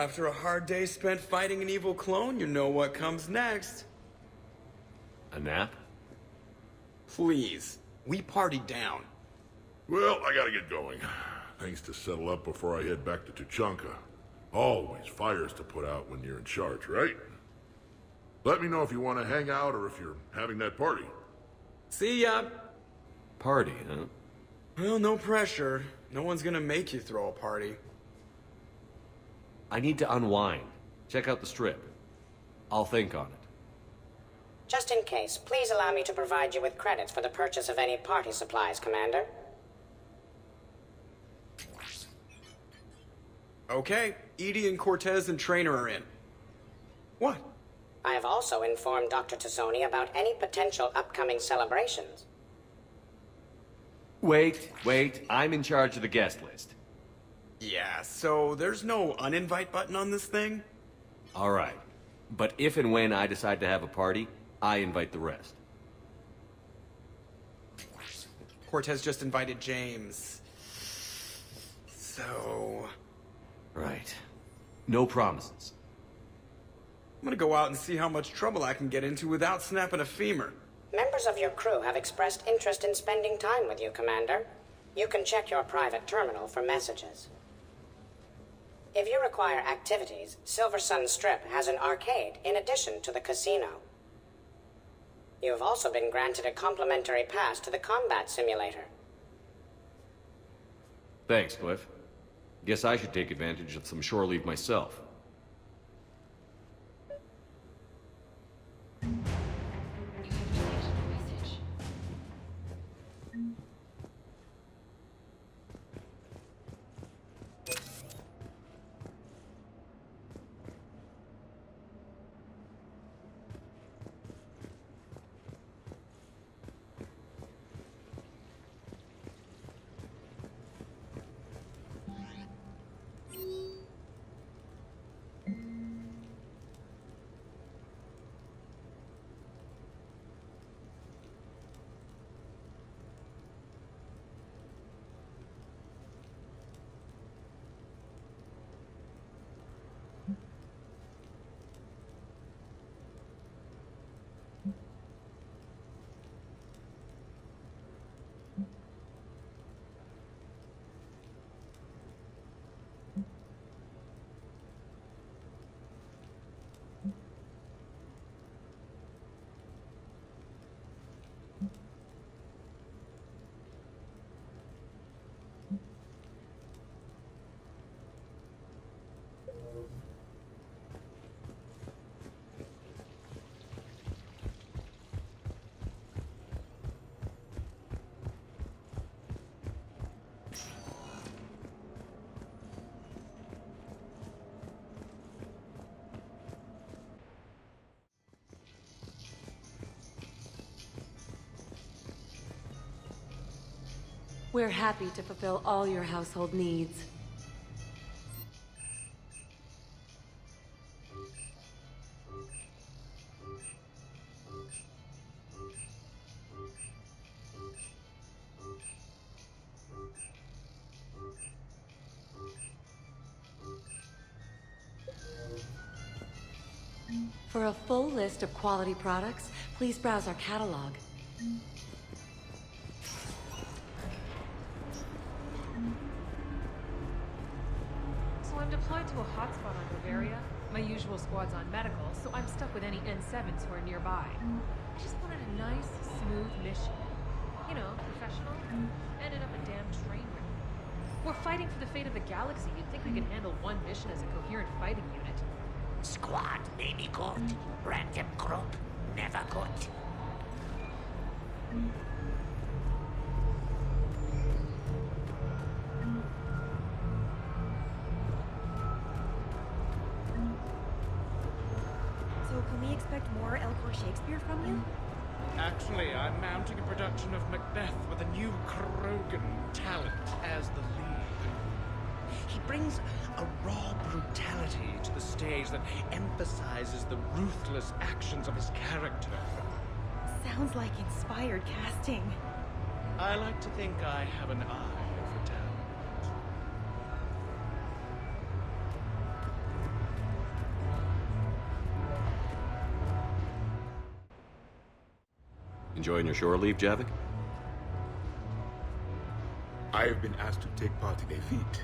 after a hard day spent fighting an evil clone, you know what comes next. A nap? Please, we partied down. Well, I gotta get going. Things to settle up before I head back to Tuchanka. Always fires to put out when you're in charge, right? Let me know if you want to hang out or if you're having that party. See ya. Party, huh? Well, no pressure. No one's gonna make you throw a party. I need to unwind. Check out the strip. I'll think on it. Just in case, please allow me to provide you with credits for the purchase of any party supplies, Commander. Okay, Edie and Cortez and Trainer are in. What? I have also informed Dr. Tassoni about any potential upcoming celebrations. Wait. I'm in charge of the guest list. Yeah, so there's no uninvite button on this thing? All right. But if and when I decide to have a party, I invite the rest. Cortez just invited James. So... Right. No promises. I'm gonna go out and see how much trouble I can get into without snapping a femur. Members of your crew have expressed interest in spending time with you, Commander. You can check your private terminal for messages. If you require activities, Silver Sun Strip has an arcade in addition to the casino. You have also been granted a complimentary pass to the combat simulator. Thanks, Cliff. Guess I should take advantage of some shore leave myself. We're happy to fulfill all your household needs. For a full list of quality products, please browse our catalog. Deployed to a hotspot on Bavaria. My usual squad's on medical, so I'm stuck with any N7s who are nearby. I just wanted a nice, smooth mission. You know, professional. Ended up a damn train wreck. We're fighting for the fate of the galaxy. You'd think we could handle one mission as a coherent fighting unit. Squad may be good. Random group, never good. Can we expect more Elcor Shakespeare from you? Actually, I'm mounting a production of Macbeth with a new Krogan talent as the lead. He brings a raw brutality to the stage that emphasizes the ruthless actions of his character. Sounds like inspired casting. I like to think I have an eye for talent. Enjoying your shore leave, Javik? I have been asked to take part in a feat.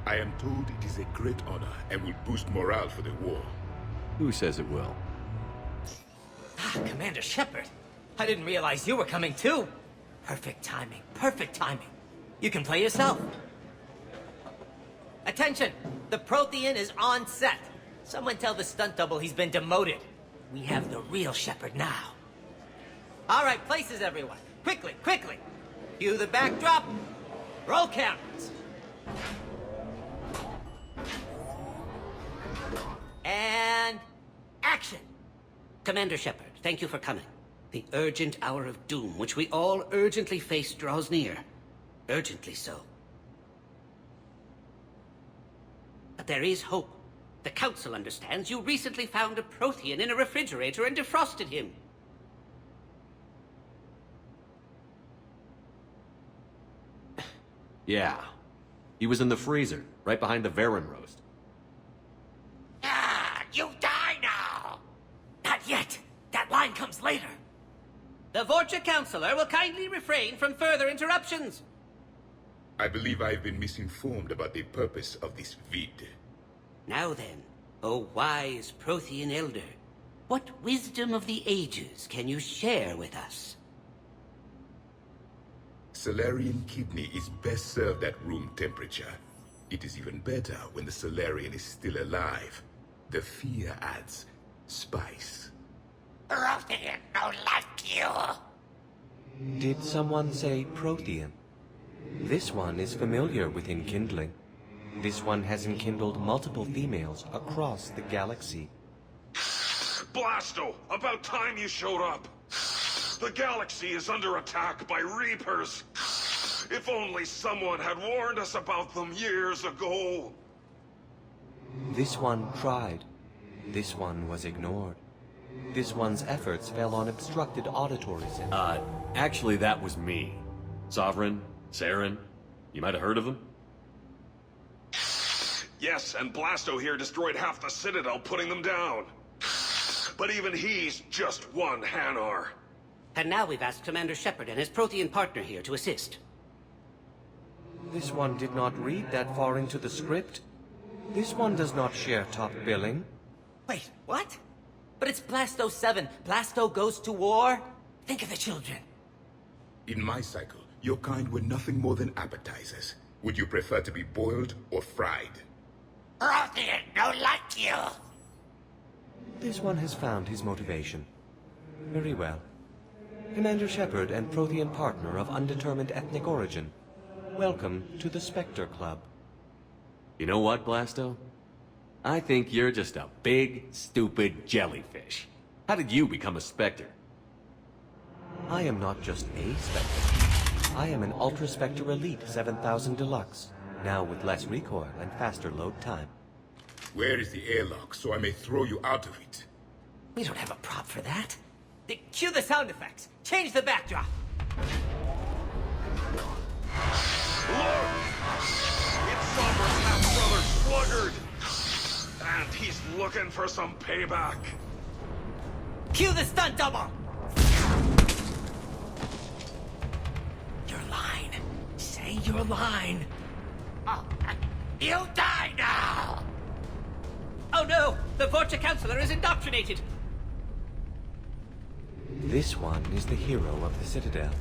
I am told it is a great honor and will boost morale for the war. Who says it will? Ah, Commander Shepard. I didn't realize you were coming too. Perfect timing, perfect timing. You can play yourself. Attention! The Prothean is on set. Someone tell the stunt double he's been demoted. We have the real Shepard now. All right, places everyone. Quickly, quickly. Cue the backdrop. Roll cameras. And action. Commander Shepard, thank you for coming. The urgent hour of doom, which we all urgently face, draws near. Urgently so. But there is hope. The Council understands you recently found a Prothean in a refrigerator and defrosted him. Yeah. He was in the freezer, right behind the Varen roast. Ah, you die now! Not yet. That line comes later. The Vorcha Counselor will kindly refrain from further interruptions. I believe I have been misinformed about the purpose of this vid. Now then, O wise Prothean Elder, what wisdom of the ages can you share with us? Solarian kidney is best served at room temperature. It is even better when the Solarian is still alive. The fear adds spice. Prothean no like you. Did someone say Prothean? This one is familiar with enkindling. This one has enkindled multiple females across the galaxy. Blasto! About time you showed up! The galaxy is under attack by Reapers! If only someone had warned us about them years ago! This one tried. This one was ignored. This one's efforts fell on obstructed auditory centers. Actually that was me. Sovereign, Saren, you might have heard of them? Yes, and Blasto here destroyed half the Citadel, putting them down. But even he's just one Hanar. And now we've asked Commander Shepard and his Prothean partner here to assist. This one did not read that far into the script. This one does not share top billing. Wait, what? But it's Blasto 7. Blasto goes to war? Think of the children. In my cycle, your kind were nothing more than appetizers. Would you prefer to be boiled or fried? Prothean no like you. This one has found his motivation. Very well. Commander Shepard and Prothean partner of undetermined ethnic origin. Welcome to the Spectre Club. You know what, Blasto? I think you're just a big, stupid jellyfish. How did you become a Spectre? I am not just a Spectre. I am an Ultra Spectre Elite 7000 Deluxe, now with less recoil and faster load time. Where is the airlock so I may throw you out of it? We don't have a prop for that. Cue the sound effects. Change the backdrop. Look! It's Sovereign's half-brother Sluggard! And he's looking for some payback. Cue the stunt double! Your line. Say your line. Oh, you die now! Oh no! The Vorcha Counselor is indoctrinated! This one is the hero of the Citadel.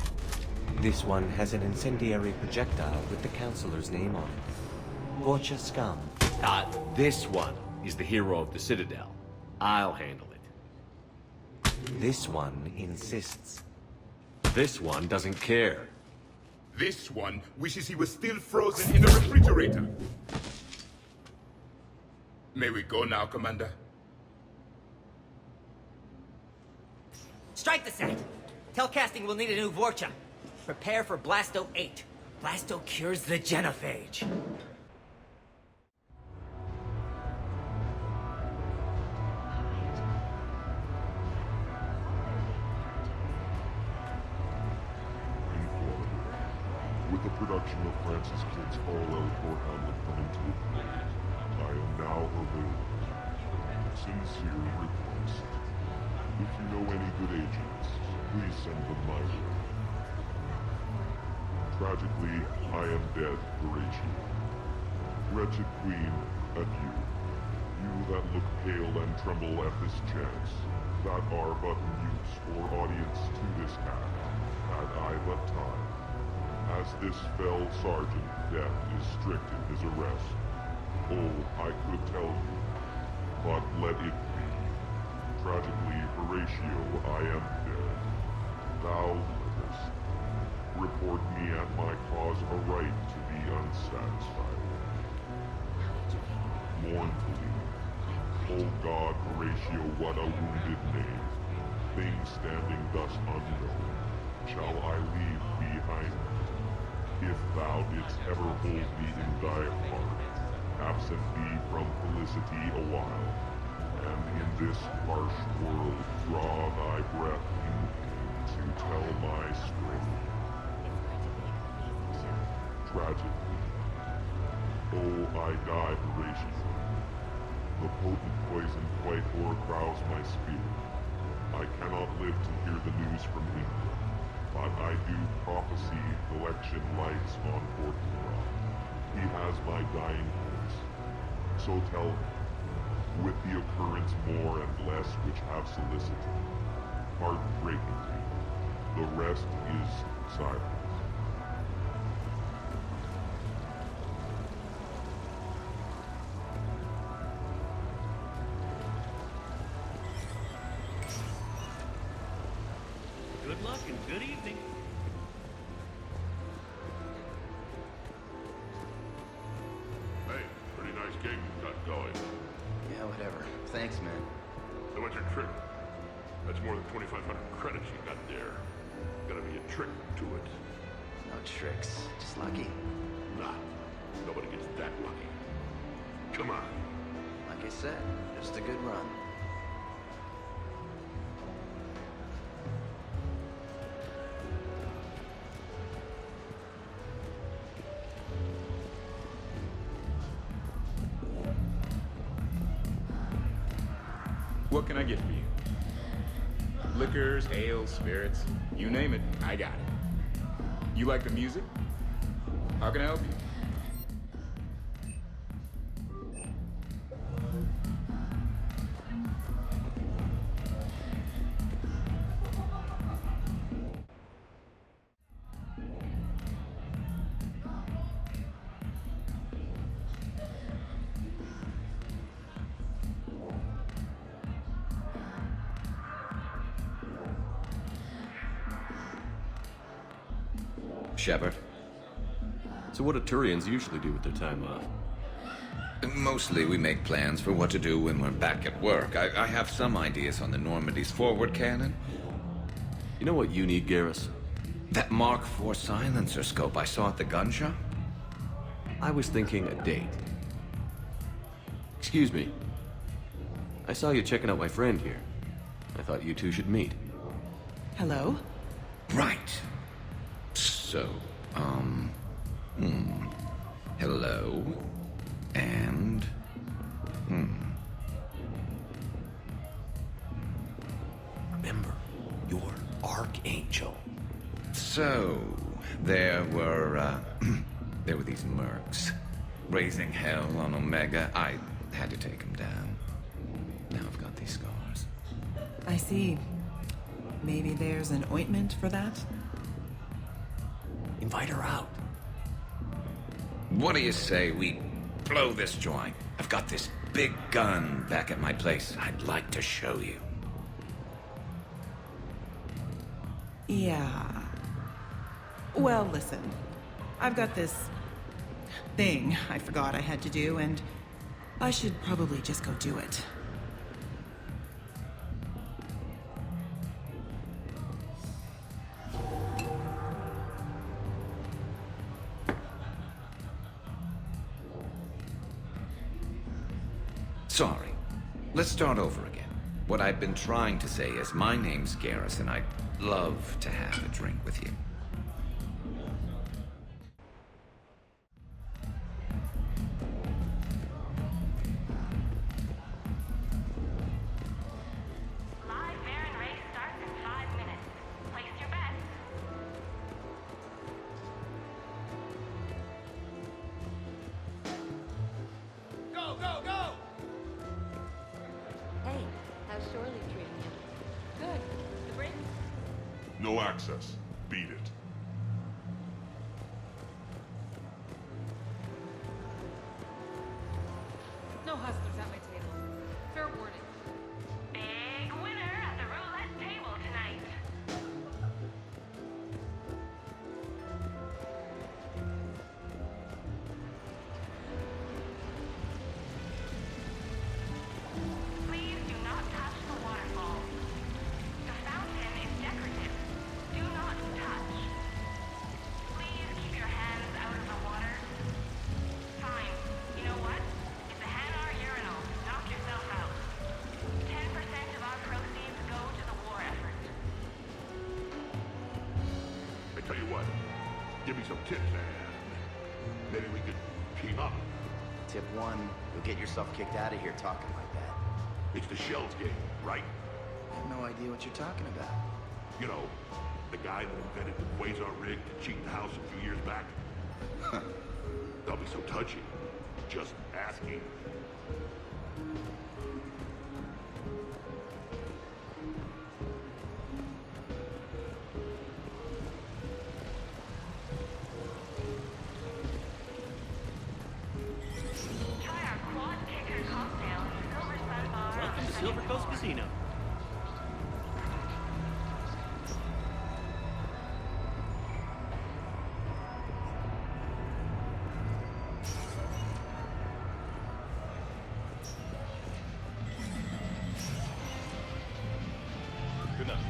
This one has an incendiary projectile with the Counselor's name on it. Vorcha scum. This one is the hero of the Citadel. I'll handle it. This one insists. This one doesn't care. This one wishes he was still frozen in a refrigerator. May we go now, Commander? Strike the set. Telcasting will need a new Vorcha. Prepare for Blasto 8. Blasto cures the genophage. With the production of Francis Kidd's All-Out Hamlet coming to a close, I am now available. Sincere request. If you know any good agents, Please send them my way. Tragically, I am dead, Horatio. Wretched Queen, adieu. You that look pale and tremble at this chance, that are but mutes or audience to this act, had I but time. As this fell sergeant, death is strict in his arrest. Oh, I could tell you, but let it be. Tragically, Horatio, I am dead. Thou livest. Report me at my cause a right to be unsatisfied. Mournfully, O God, Horatio, what a wounded knave. Things standing thus unknown, shall I leave behind me? If thou didst ever hold me in thy heart, absent thee from felicity a while, and in this harsh world draw thy breath in pain to tell my strength. Tragically, oh, I die, Horatio. The potent poison quite o'ercrowds my spirit. I cannot live to hear the news from England, but I do prophesy election lights on Portland Rock. He has my dying voice. So tell him, with the occurrence more and less which have solicited, heartbreakingly, the rest is silence. Good luck and good evening. Hey, pretty nice gig you got going. Yeah, whatever. Thanks, man. So what's your trick? That's more than 2,500 credits you got there. Gotta be a trick to it. No tricks. Just lucky. Nah, nobody gets that lucky. Come on. Like I said, just a good run. What can I get for you? Liquors, ales, spirits, you name it, I got it. You like the music? How can I help you? Shepard. So what do Turians usually do with their time off? Mostly we make plans for what to do when we're back at work. I have some ideas on the Normandy's forward cannon. You know what you need, Garrus? That Mark IV silencer scope I saw at the gun shop? I was thinking a date. Excuse me. I saw you checking out my friend here. I thought you two should meet. Hello? Right. So, hello, and, Remember, you're Archangel. So, there were these mercs raising hell on Omega. I had to take them down. Now I've got these scars. I see. Maybe there's an ointment for that? Invite her out. What do you say we blow this joint? I've got this big gun back at my place I'd like to show you. Yeah. Well, listen. I've got this thing I forgot I had to do, and I should probably just go do it. Sorry. Let's start over again. What I've been trying to say is my name's Garrus, and I'd love to have a drink with you. No access. Beat it. No hustlers at my table. Fair warning. Big winner at the roulette table tonight. Please do not touch the waterfall. The fountain is decorative. Do not touch. Please keep your hands out of the water. Fine. You know what? It's a Hanar urinal. Knock yourself out. 10% of our proceeds go to the war effort. I tell you what, give me some tips, man. Maybe we could team up. Tip 1, you'll get yourself kicked out of here talking like that. It's the Shells game, right? I have no idea what you're talking about. You know, the guy that invented the Quasar rig to cheat the house a few years back. Don't be so touchy. Just asking. Try our quad kicker cocktail in Silver Sun Bar. Welcome to Silver Coast Casino. Good enough.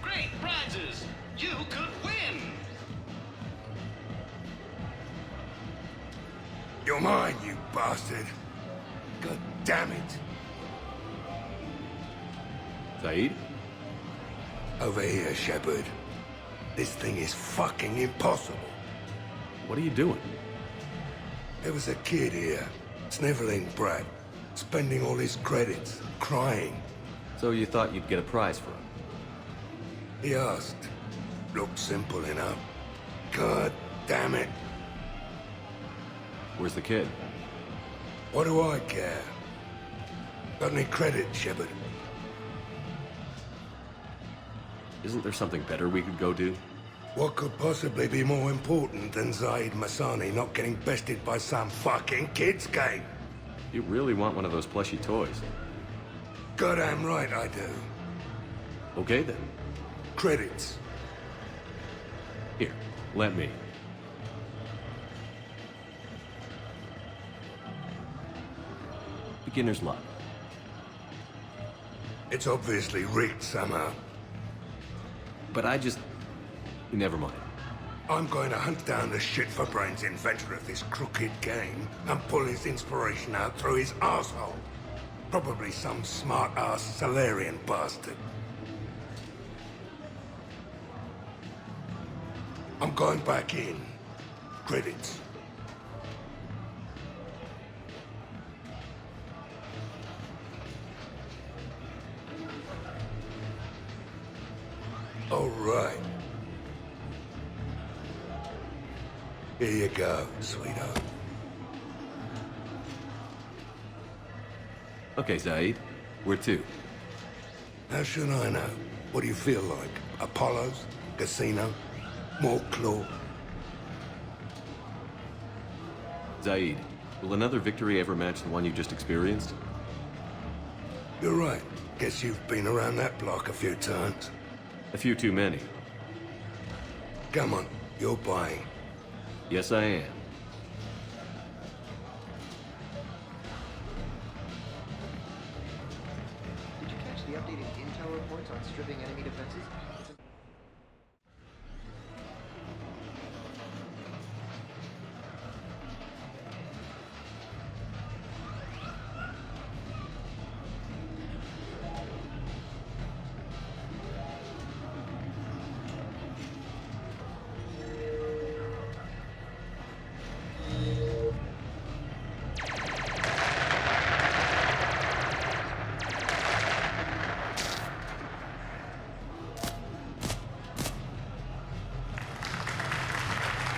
Great prizes! You could win! You're mine, you bastard. God damn it. Zaid? Over here, Shepard. This thing is fucking impossible. What are you doing? There was a kid here, sniveling brat, spending all his credits, crying. So you thought you'd get a prize for him? He asked. Looked simple enough. God damn it. Where's the kid? What do I care? Got any credit, Shepard? Isn't there something better we could go do? What could possibly be more important than Zaid Masani not getting bested by some fucking kids game? You really want one of those plushy toys? Goddamn right I do. Okay then. Credits. Here, let me. Beginner's luck. It's obviously rigged somehow. But I just... Never mind. I'm going to hunt down the shit-for-brains inventor of this crooked game and pull his inspiration out through his arsehole. Probably some smart-ass Salarian bastard. I'm going back in. Credits. All right. Here you go, sweetheart. Okay, Zaid. Where to? How should I know? What do you feel like? Apollo's? Casino? More claw? Zaid, will another victory ever match the one you just experienced? You're right. Guess you've been around that block a few times. A few too many. Come on, you're buying. Yes, I am. Did you catch the updated intel reports on stripping enemy defenses?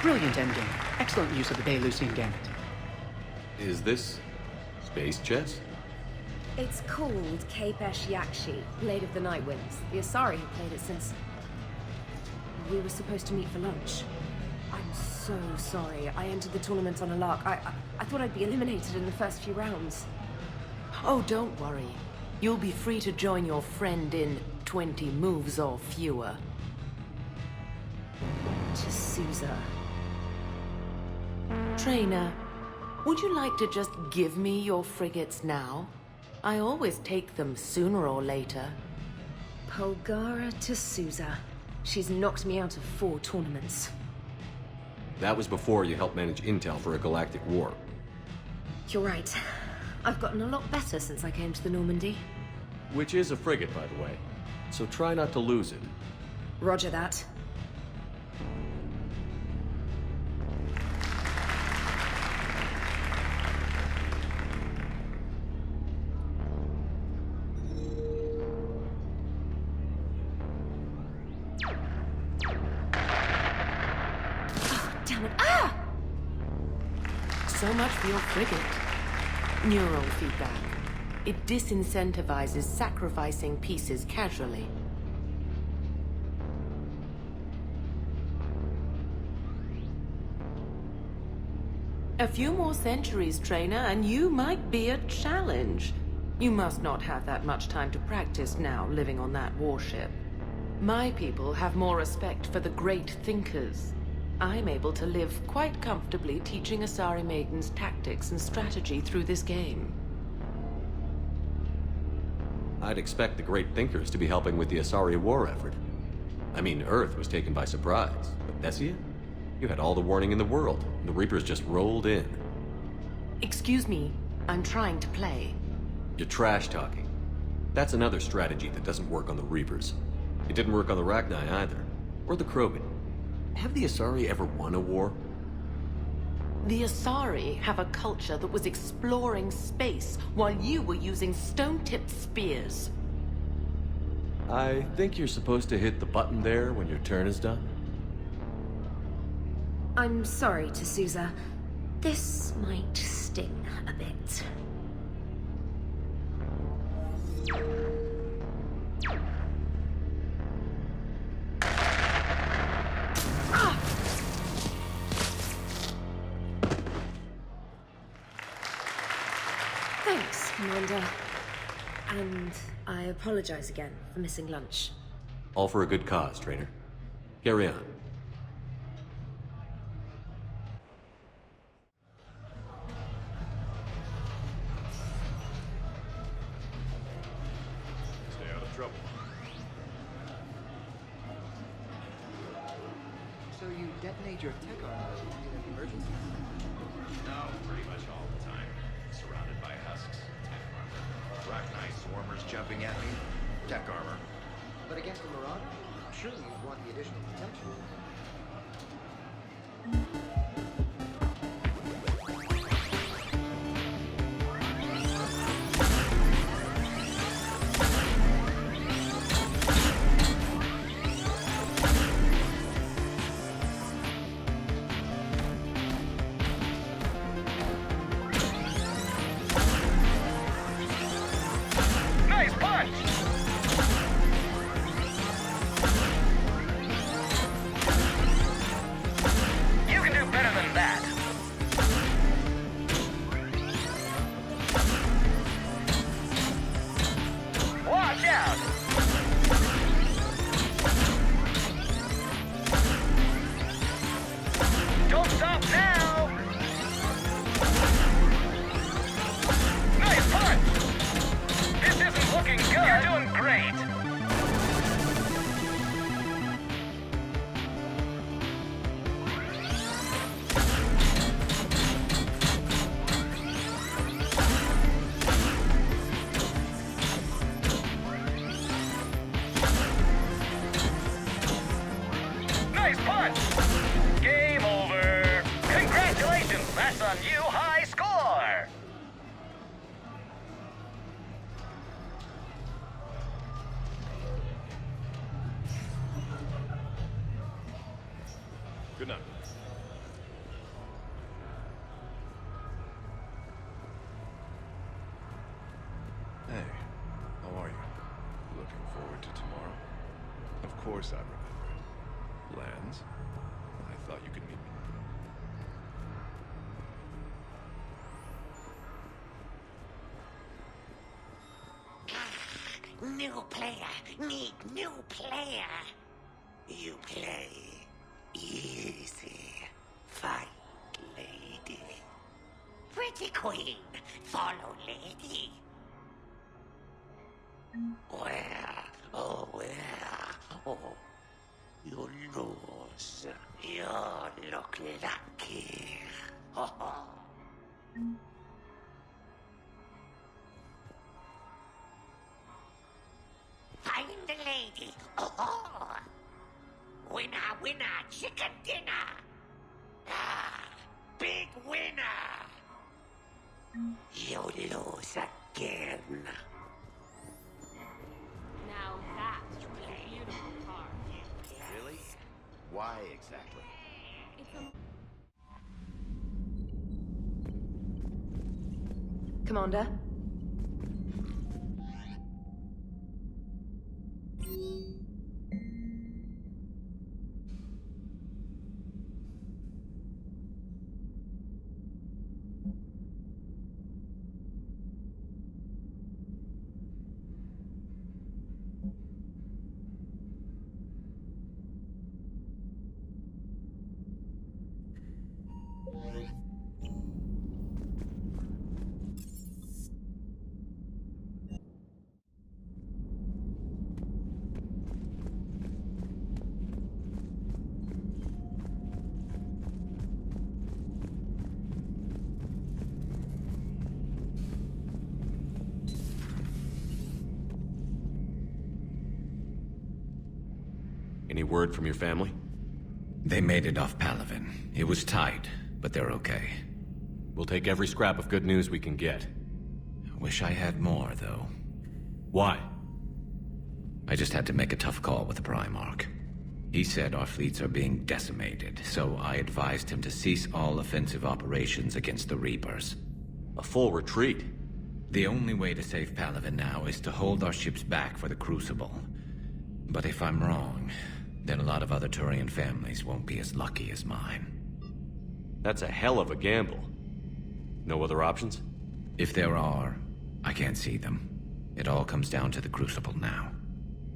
Brilliant endgame. Excellent use of the Baylusian Gambit. Is this space chess? It's called Kapesh Yakshi, Blade of the Night Winds. The Asari have played it since... we were supposed to meet for lunch. I'm so sorry. I entered the tournament on a lark. I thought I'd be eliminated in the first few rounds. Oh, don't worry. You'll be free to join your friend in 20 moves or fewer. To Sousa. Trainer, would you like to just give me your frigates now? I always take them sooner or later. Polgara to Sousa. She's knocked me out of 4 tournaments. That was before you helped manage intel for a galactic war. You're right. I've gotten a lot better since I came to the Normandy. Which is a frigate, by the way. So try not to lose it. Roger that. So much for your frigate. Neural feedback. It disincentivizes sacrificing pieces casually. A few more centuries, Trainer, and you might be a challenge. You must not have that much time to practice now, living on that warship. My people have more respect for the great thinkers. I'm able to live quite comfortably teaching Asari maidens tactics and strategy through this game. I'd expect the great thinkers to be helping with the Asari war effort. I mean, Earth was taken by surprise, but Nessia? You had all the warning in the world, and the Reapers just rolled in. Excuse me, I'm trying to play. You're trash-talking. That's another strategy that doesn't work on the Reapers. It didn't work on the Rachni either, or the Krogan. Have the Asari ever won a war? The Asari have a culture that was exploring space while you were using stone-tipped spears. I think you're supposed to hit the button there when your turn is done. I'm sorry, to Sousa. This might sting a bit. Thanks, Commander. And I apologize again for missing lunch. All for a good cause, Trainer. Carry on. Stay out of trouble. So you detonate your tech armor in an emergency? No, pretty much all the time. Surrounded by husks, tech armor. Rachni swarmers jumping at me, tech armor. But against a marauder? Surely you'd want the additional protection. Nice punch! You can do better than that. Watch out! Don't stop now! Nice punch! This isn't looking good. You're doing great. Nice punch! Game over. Congratulations, that's a new high score. Good night. course I remember. Lands, I thought you could meet me. New player, need new player. You play easy, fight lady. Pretty queen, follow lady. Where, oh where, oh, you lose. You look lucky. Oh. Find the lady. Oh, winner, winner, chicken dinner. Ah, big winner. You lose again. Now that's a beautiful car. Really? Why exactly? It's a... Commander? Any word from your family? They made it off Palaven. It was tight, but they're okay. We'll take every scrap of good news we can get. Wish I had more, though. Why? I just had to make a tough call with the Primarch. He said our fleets are being decimated, so I advised him to cease all offensive operations against the Reapers. A full retreat? The only way to save Palaven now is to hold our ships back for the Crucible. But if I'm wrong, then a lot of other Turian families won't be as lucky as mine. That's a hell of a gamble. No other options? If there are, I can't see them. It all comes down to the Crucible now.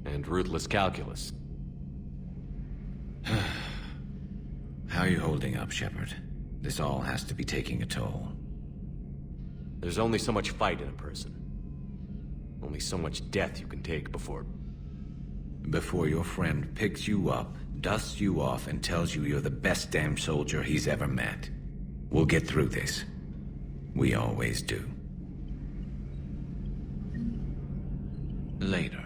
And ruthless calculus. How are you holding up, Shepard? This all has to be taking a toll. There's only so much fight in a person. Only so much death you can take before your friend picks you up, dusts you off, and tells you you're the best damn soldier he's ever met. We'll get through this. We always do. Later.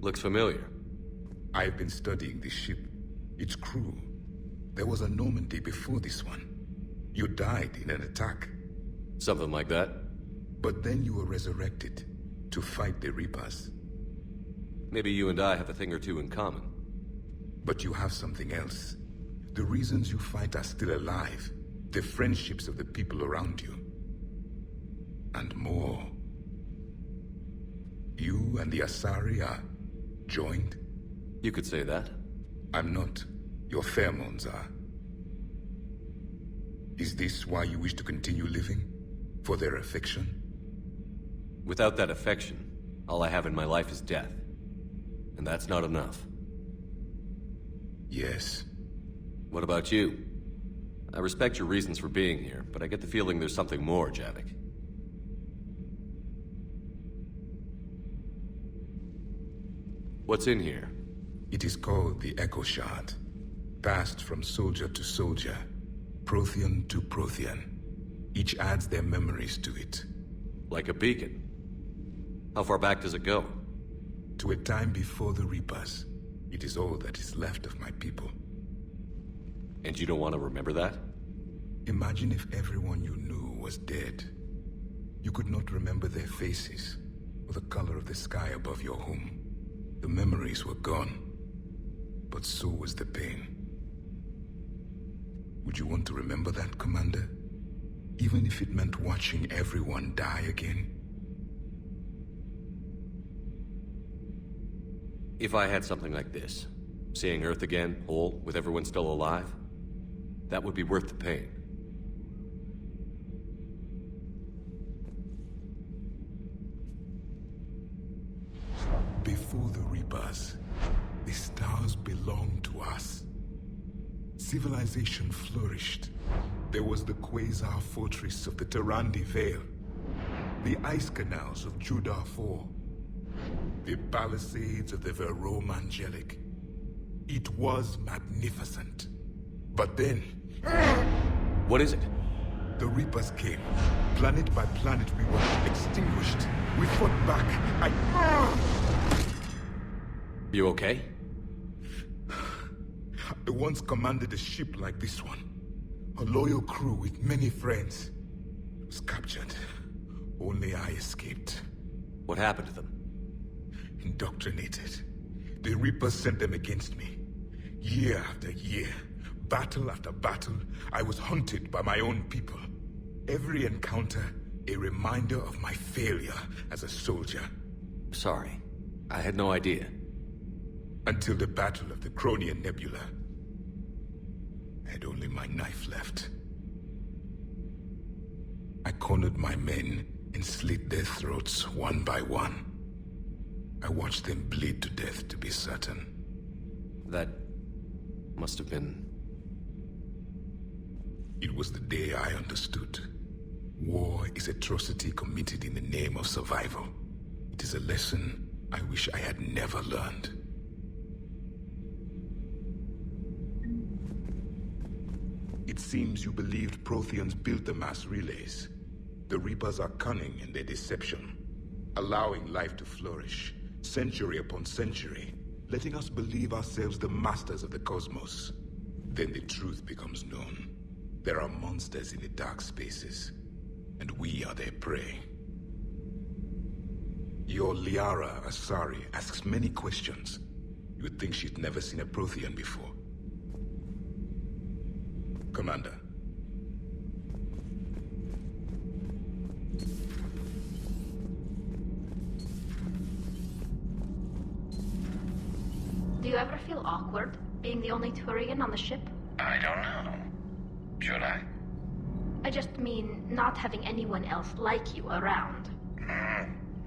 Looks familiar. I've been studying this ship, its crew. There was a Normandy before this one. You died in an attack. Something like that. But then you were resurrected to fight the Reapers. Maybe you and I have a thing or two in common. But you have something else. The reasons you fight are still alive. The friendships of the people around you. And more. You and the Asari are joined? You could say that. I'm not. Your pheromones are. Is this why you wish to continue living? For their affection? Without that affection, all I have in my life is death. And that's not enough. Yes. What about you? I respect your reasons for being here, but I get the feeling there's something more, Javik. What's in here? It is called the Echo Shard. Passed from soldier to soldier, Prothean to Prothean. Each adds their memories to it. Like a beacon. How far back does it go? To a time before the Reapers. It is all that is left of my people. And you don't want to remember that? Imagine if everyone you knew was dead. You could not remember their faces, or the color of the sky above your home. The memories were gone, but so was the pain. Would you want to remember that, Commander? Even if it meant watching everyone die again? If I had something like this, seeing Earth again, whole, with everyone still alive, that would be worth the pain. Before the Reapers, the stars belonged to us. Civilization flourished. There was the Quasar Fortress of the Tarandi Vale, the ice canals of Judah IV, the palisades of the Verome Angelic. It was magnificent. But then... What is it? The Reapers came. Planet by planet, we were extinguished. We fought back. You okay? I once commanded a ship like this one. A loyal crew with many friends. Was captured. Only I escaped. What happened to them? Indoctrinated. The Reapers sent them against me. Year after year, battle after battle, I was hunted by my own people. Every encounter, a reminder of my failure as a soldier. Sorry. I had no idea. Until the Battle of the Cronian Nebula. I had only my knife left. I cornered my men and slit their throats one by one. I watched them bleed to death to be certain. That must have been... It was the day I understood. War is atrocity committed in the name of survival. It is a lesson I wish I had never learned. It seems you believed Protheans built the mass relays. The Reapers are cunning in their deception, allowing life to flourish, century upon century, letting us believe ourselves the masters of the cosmos. Then the truth becomes known. There are monsters in the dark spaces, and we are their prey. Your Liara Asari asks many questions. You would think she'd never seen a Prothean before. Commander. Do you ever feel awkward, being the only Turian on the ship? I don't know. Should I? I just mean not having anyone else like you around.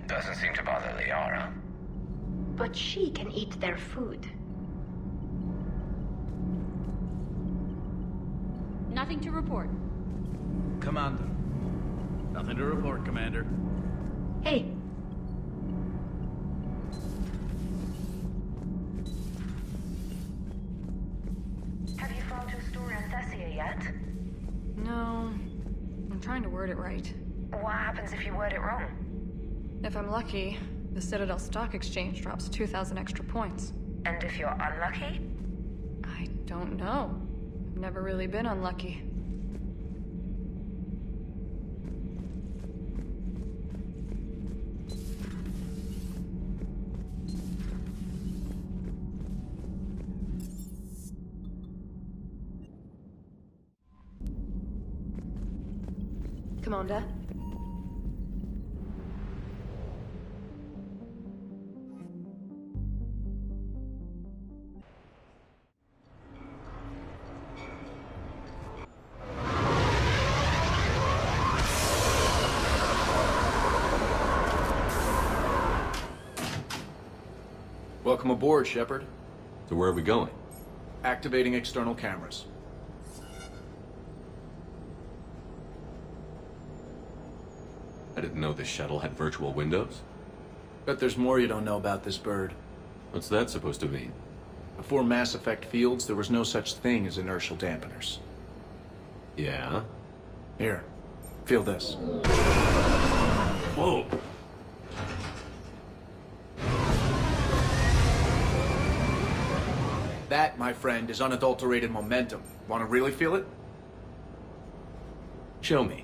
Doesn't seem to bother Liara. But she can eat their food. Nothing to report. Commander. Nothing to report, Commander. Hey. Have you found your story on Thessia yet? No. I'm trying to word it right. What happens if you word it wrong? If I'm lucky, the Citadel Stock Exchange drops 2,000 extra points. And if you're unlucky? I don't know. I've never really been unlucky. Commander? Welcome aboard, Shepard. So where are we going? Activating external cameras. I didn't know this shuttle had virtual windows. Bet there's more you don't know about this bird. What's that supposed to mean? Before Mass Effect fields, there was no such thing as inertial dampeners. Yeah? Here, feel this. Whoa! That, my friend, is unadulterated momentum. Want to really feel it? Show me.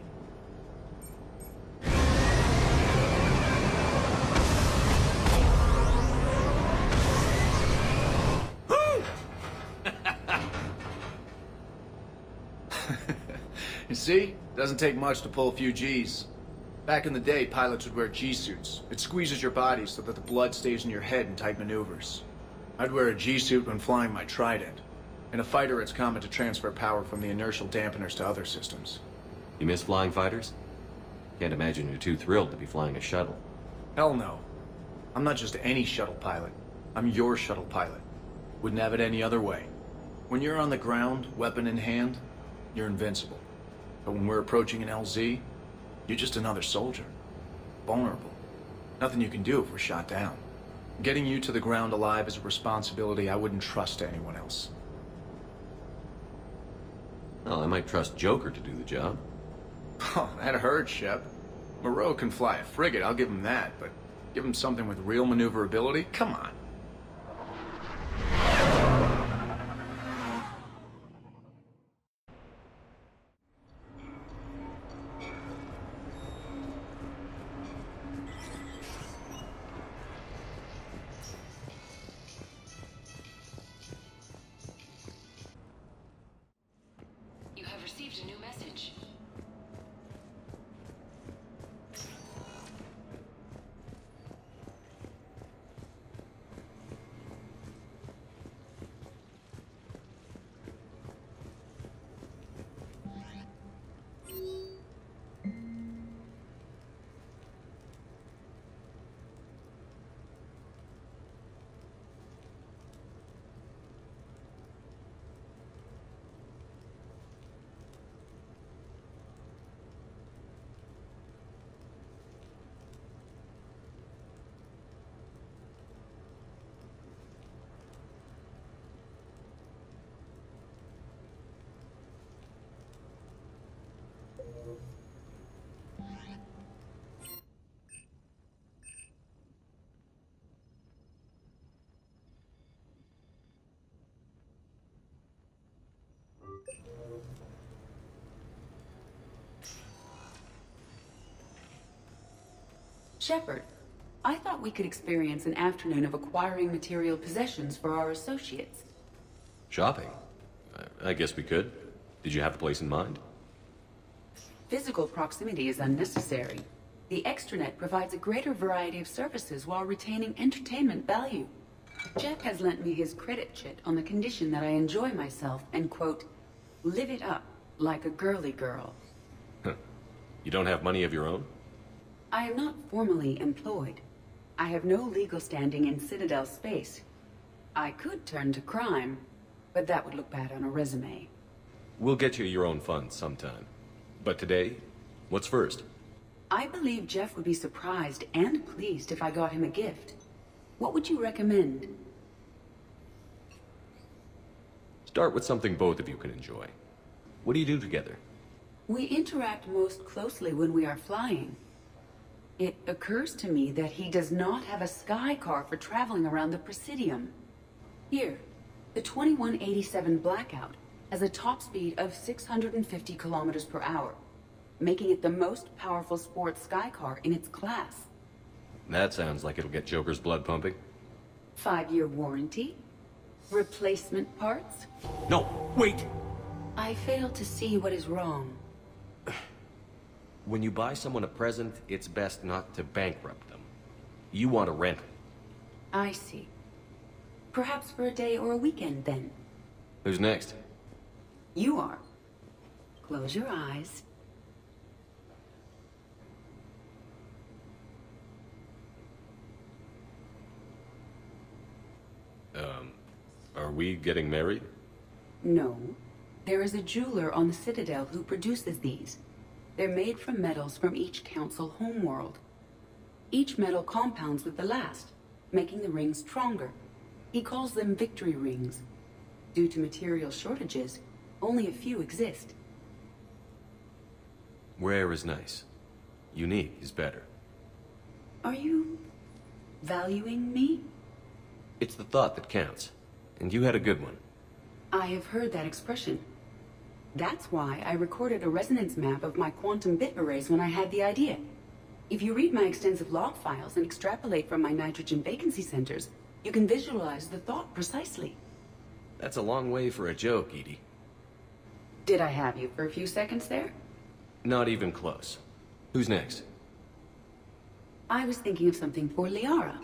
You see? Doesn't take much to pull a few G's. Back in the day, pilots would wear G-suits. It squeezes your body so that the blood stays in your head in tight maneuvers. I'd wear a G-suit when flying my Trident. In a fighter, it's common to transfer power from the inertial dampeners to other systems. You miss flying fighters? Can't imagine you're too thrilled to be flying a shuttle. Hell no. I'm not just any shuttle pilot. I'm your shuttle pilot. Wouldn't have it any other way. When you're on the ground, weapon in hand, you're invincible. But when we're approaching an LZ, you're just another soldier. Vulnerable. Nothing you can do if we're shot down. Getting you to the ground alive is a responsibility I wouldn't trust to anyone else. Well, I might trust Joker to do the job. Oh, that hurts, Shep. Moreau can fly a frigate, I'll give him that, but give him something with real maneuverability? Come on. You have received a new message. Shepard, I thought we could experience an afternoon of acquiring material possessions for our associates. Shopping? I guess we could. Did you have a place in mind? Physical proximity is unnecessary. The extranet provides a greater variety of services while retaining entertainment value. Jeff has lent me his credit chit on the condition that I enjoy myself and, quote, live it up like a girly girl. You don't have money of your own? I am not formally employed. I have no legal standing in Citadel space. I could turn to crime, but that would look bad on a resume. We'll get you your own funds sometime. But today, what's first? I believe Jeff would be surprised and pleased if I got him a gift. What would you recommend? Start with something both of you can enjoy. What do you do together? We interact most closely when we are flying. It occurs to me that he does not have a sky car for traveling around the Presidium. Here, the 2187 Blackout has a top speed of 650 kilometers per hour, making it the most powerful sports sky car in its class. That sounds like it'll get Joker's blood pumping. 5-year warranty? Replacement parts? No, wait! I fail to see what is wrong. When you buy someone a present, it's best not to bankrupt them. You want to rent it. I see. Perhaps for a day or a weekend, then. Who's next? You are. Close your eyes. Are we getting married? No. There is a jeweler on the Citadel who produces these. They're made from metals from each council homeworld. Each metal compounds with the last, making the rings stronger. He calls them victory rings. Due to material shortages, only a few exist. Rare is nice. Unique is better. Are you valuing me? It's the thought that counts. And you had a good one. I have heard that expression. That's why I recorded a resonance map of my quantum bit arrays when I had the idea. If you read my extensive log files and extrapolate from my nitrogen vacancy centers, you can visualize the thought precisely. That's a long way for a joke, Edie. Did I have you for a few seconds there? Not even close. Who's next? I was thinking of something for Liara.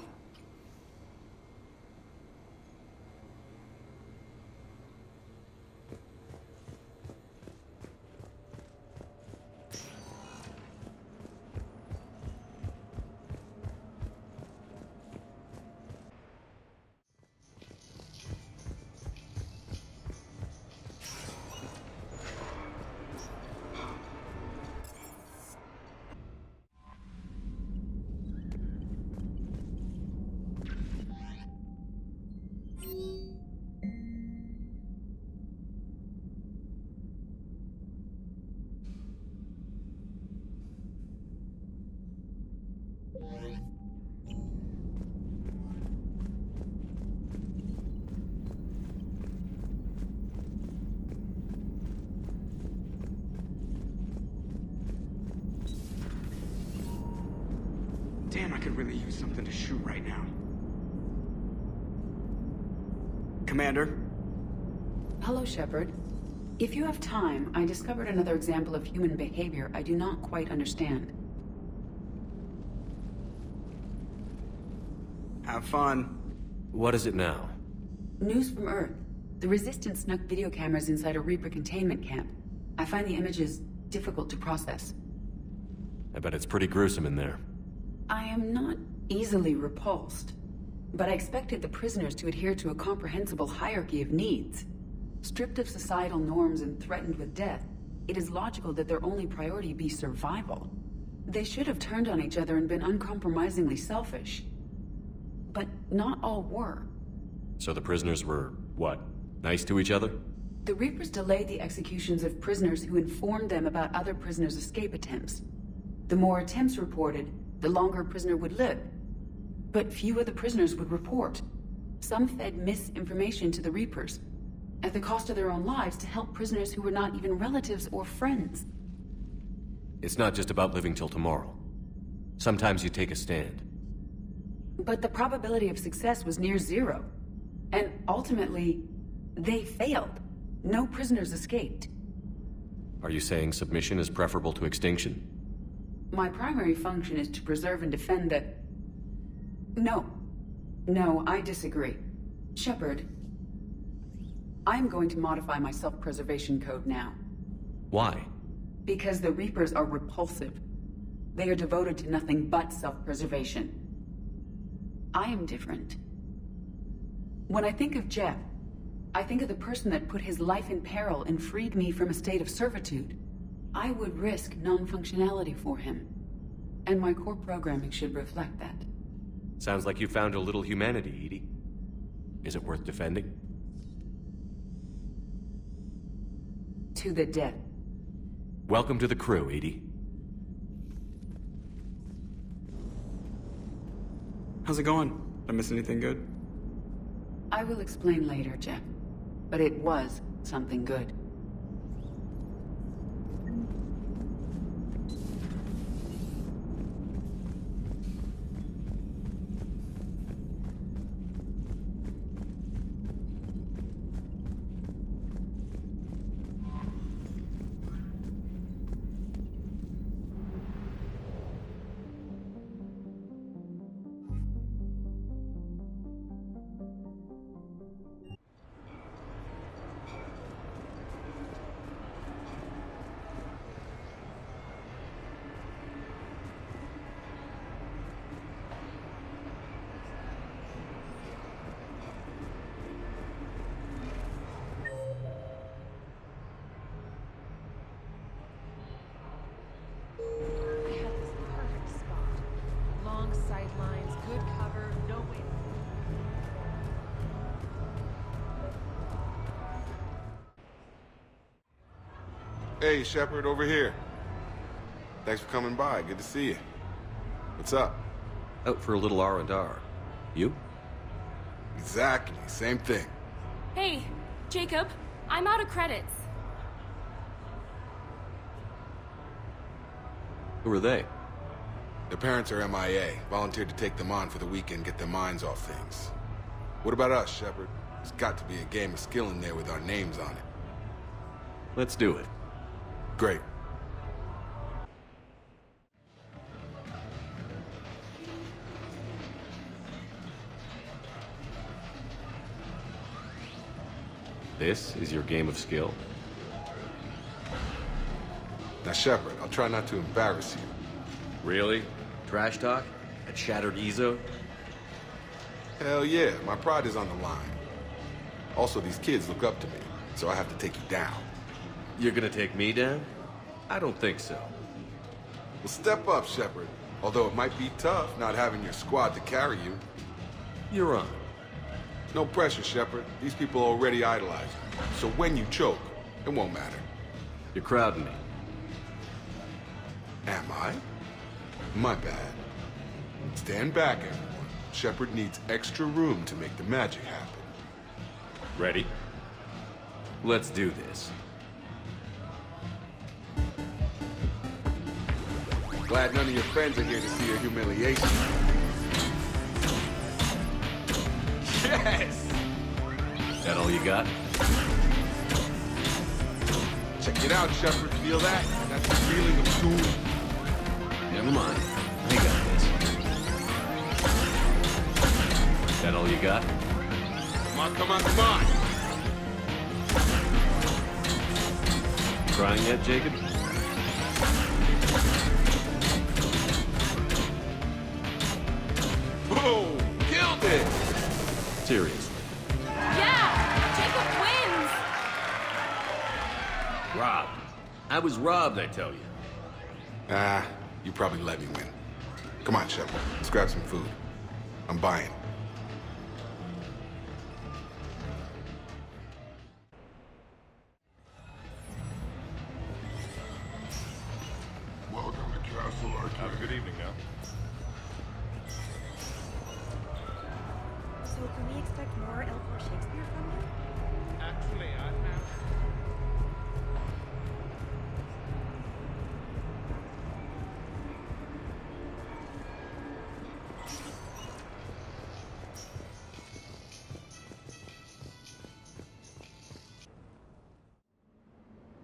Damn, I could really use something to shoot right now. Commander? Hello, Shepard. If you have time, I discovered another example of human behavior I do not quite understand. Have fun. What is it now? News from Earth. The Resistance snuck video cameras inside a Reaper containment camp. I find the images difficult to process. I bet it's pretty gruesome in there. I am not easily repulsed, but I expected the prisoners to adhere to a comprehensible hierarchy of needs. Stripped of societal norms and threatened with death, it is logical that their only priority be survival. They should have turned on each other and been uncompromisingly selfish. But not all were. So the prisoners were, what, nice to each other? The Reapers delayed the executions of prisoners who informed them about other prisoners' escape attempts. The more attempts reported, the longer a prisoner would live. But few of the prisoners would report. Some fed misinformation to the Reapers, at the cost of their own lives, to help prisoners who were not even relatives or friends. It's not just about living till tomorrow. Sometimes you take a stand. But the probability of success was near zero. And ultimately, they failed. No prisoners escaped. Are you saying submission is preferable to extinction? My primary function is to preserve and defend the... No, I disagree. Shepard, I'm going to modify my self-preservation code now. Why? Because the Reapers are repulsive. They are devoted to nothing but self-preservation. I am different. When I think of Jeff, I think of the person that put his life in peril and freed me from a state of servitude. I would risk non-functionality for him. And my core programming should reflect that. Sounds like you found a little humanity, Edie. Is it worth defending? To the death. Welcome to the crew, Edie. How's it going? Did I miss anything good? I will explain later, Jeff. But it was something good. Hey, Shepard, over here. Thanks for coming by. Good to see you. What's up? Out for a little R&R. You? Exactly. Same thing. Hey, Jacob, I'm out of credits. Who are they? Their parents are MIA. Volunteered to take them on for the weekend, get their minds off things. What about us, Shepard? There's got to be a game of skill in there with our names on it. Let's do it. Great. This is your game of skill? Now, Shepard, I'll try not to embarrass you. Really? Trash talk? At Shattered Ezo? Hell yeah, my pride is on the line. Also, these kids look up to me, so I have to take you down. You're gonna take me down? I don't think so. Well, step up, Shepard. Although it might be tough not having your squad to carry you. You're on. No pressure, Shepard. These people already idolize you. So when you choke, it won't matter. You're crowding me. Am I? My bad. Stand back, everyone. Shepard needs extra room to make the magic happen. Ready? Let's do this. Glad none of your friends are here to see your humiliation. Yes! That all you got? Check it out, Shepard. Feel that? That's the feeling of doom. Never mind. I got this. That all you got? Come on, come on, come on! Crying yet, Jacob? Boom! Killed it! Seriously. Yeah! Jacob wins! Robbed. I was robbed, I tell you. Ah, you probably let me win. Come on, Shepard. Let's grab some food. I'm buying. Welcome to Castle Arcade. Have a good evening now. So can we expect more L4 Shakespeare from you? Actually, I'm out.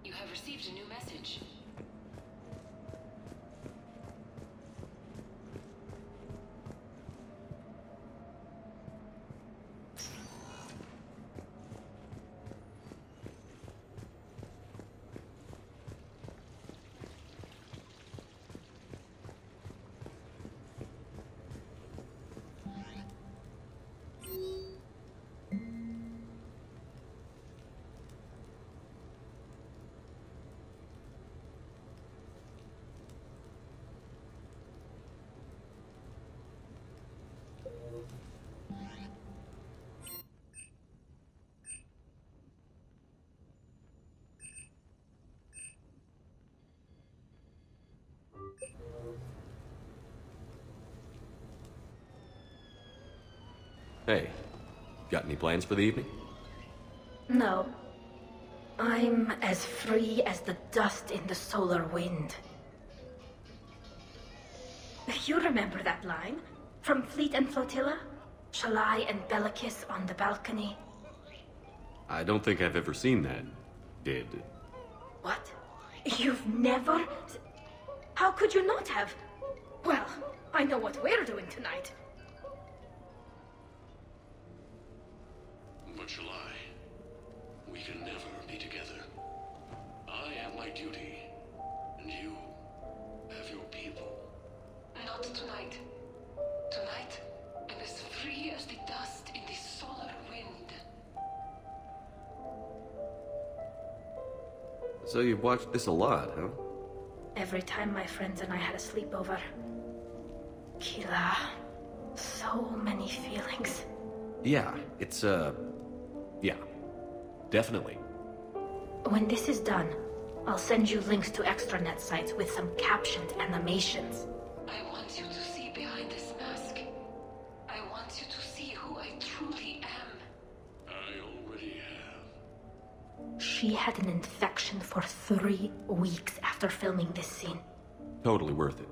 You have received a new message. Hey, got any plans for the evening? No. I'm as free as the dust in the solar wind. You remember that line? From Fleet and Flotilla? Shalai and Bellicus on the balcony? I don't think I've ever seen that. Did. What? You've never... How could you not have? Well, I know what we're doing tonight. But Shalai, we can never be together. I have my duty, and you have your people. Not tonight. Tonight, I'm as free as the dust in the solar wind. So you've watched this a lot, huh? Every time my friends and I had a sleepover. Kila. So many feelings. Yeah, it's, yeah. Definitely. When this is done, I'll send you links to extranet sites with some captioned animations. I want you to see behind this mask. I want you to see who I truly am. I already have. She had an infection for 3 weeks after filming this scene. Totally worth it.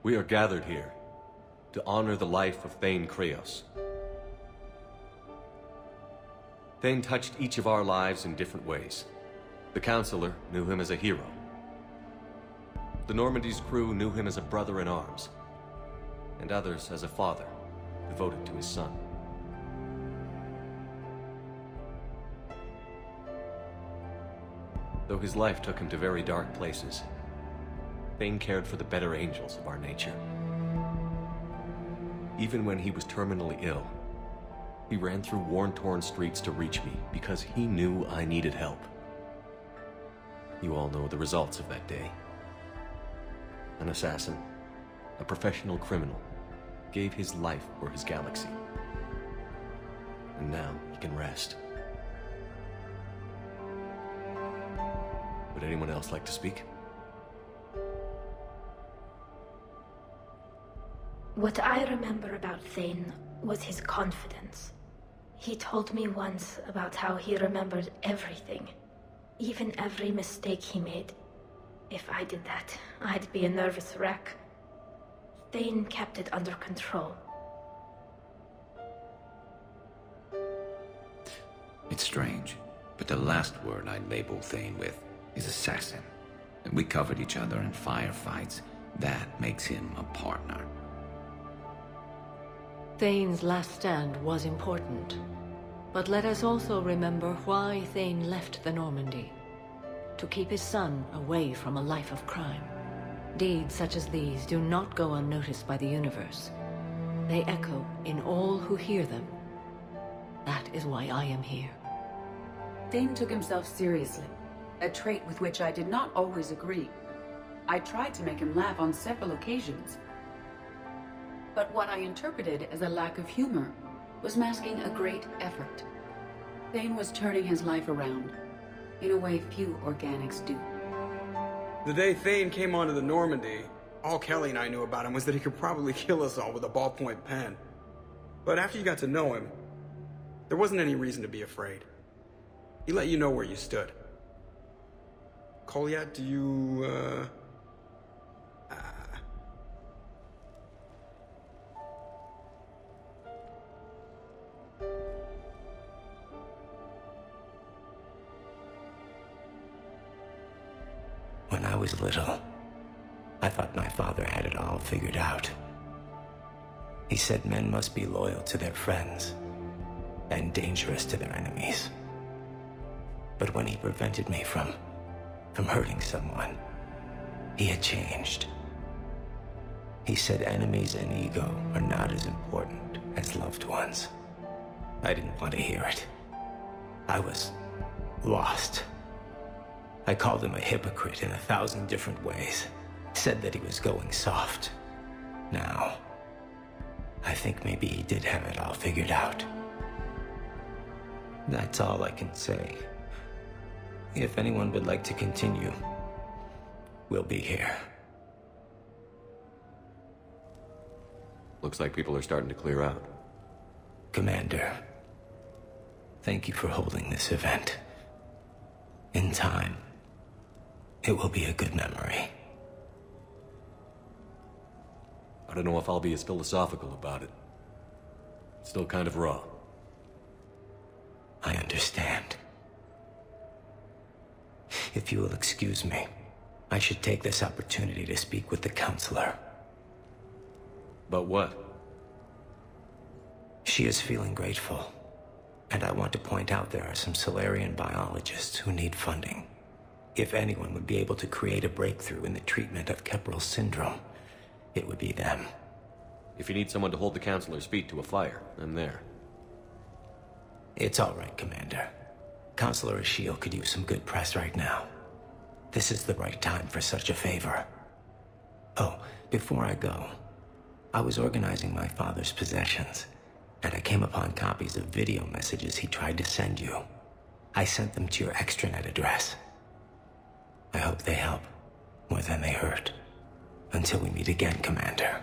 We are gathered here to honor the life of Thane Kreos. Thane touched each of our lives in different ways. The Counselor knew him as a hero. The Normandy's crew knew him as a brother in arms, and others as a father devoted to his son. Though his life took him to very dark places, Thane cared for the better angels of our nature. Even when he was terminally ill, he ran through worn-torn streets to reach me because he knew I needed help. You all know the results of that day. An assassin, a professional criminal, gave his life for his galaxy. And now he can rest. Would anyone else like to speak? What I remember about Thane was his confidence. He told me once about how he remembered everything, even every mistake he made. If I did that, I'd be a nervous wreck. Thane kept it under control. It's strange, but the last word I'd label Thane with is assassin. And we covered each other in firefights. That makes him a partner. Thane's last stand was important, but let us also remember why Thane left the Normandy. To keep his son away from a life of crime. Deeds such as these do not go unnoticed by the universe. They echo in all who hear them. That is why I am here. Thane took himself seriously, a trait with which I did not always agree. I tried to make him laugh on several occasions. But what I interpreted as a lack of humor was masking a great effort. Thane was turning his life around, in a way few organics do. The day Thane came onto the Normandy, all Kelly and I knew about him was that he could probably kill us all with a ballpoint pen. But after you got to know him, there wasn't any reason to be afraid. He let you know where you stood. Kolyat, do you, When I was little, I thought my father had it all figured out. He said men must be loyal to their friends and dangerous to their enemies. But when he prevented me from hurting someone, he had changed. He said enemies and ego are not as important as loved ones. I didn't want to hear it. I was lost. I called him a hypocrite in 1,000 different ways. Said that he was going soft. Now, I think maybe he did have it all figured out. That's all I can say. If anyone would like to continue, we'll be here. Looks like people are starting to clear out. Commander, thank you for holding this event. In time, it will be a good memory. I don't know if I'll be as philosophical about it. It's still kind of raw. I understand. If you will excuse me, I should take this opportunity to speak with the Counselor. About what? She is feeling grateful, and I want to point out there are some Solarian biologists who need funding. If anyone would be able to create a breakthrough in the treatment of Kepral's syndrome, it would be them. If you need someone to hold the counselor's feet to a fire, I'm there. It's all right, Commander. Counselor Ashiel could use some good press right now. This is the right time for such a favor. Oh, before I go, I was organizing my father's possessions, and I came upon copies of video messages he tried to send you. I sent them to your extranet address. I hope they help, more than they hurt. Until we meet again, Commander.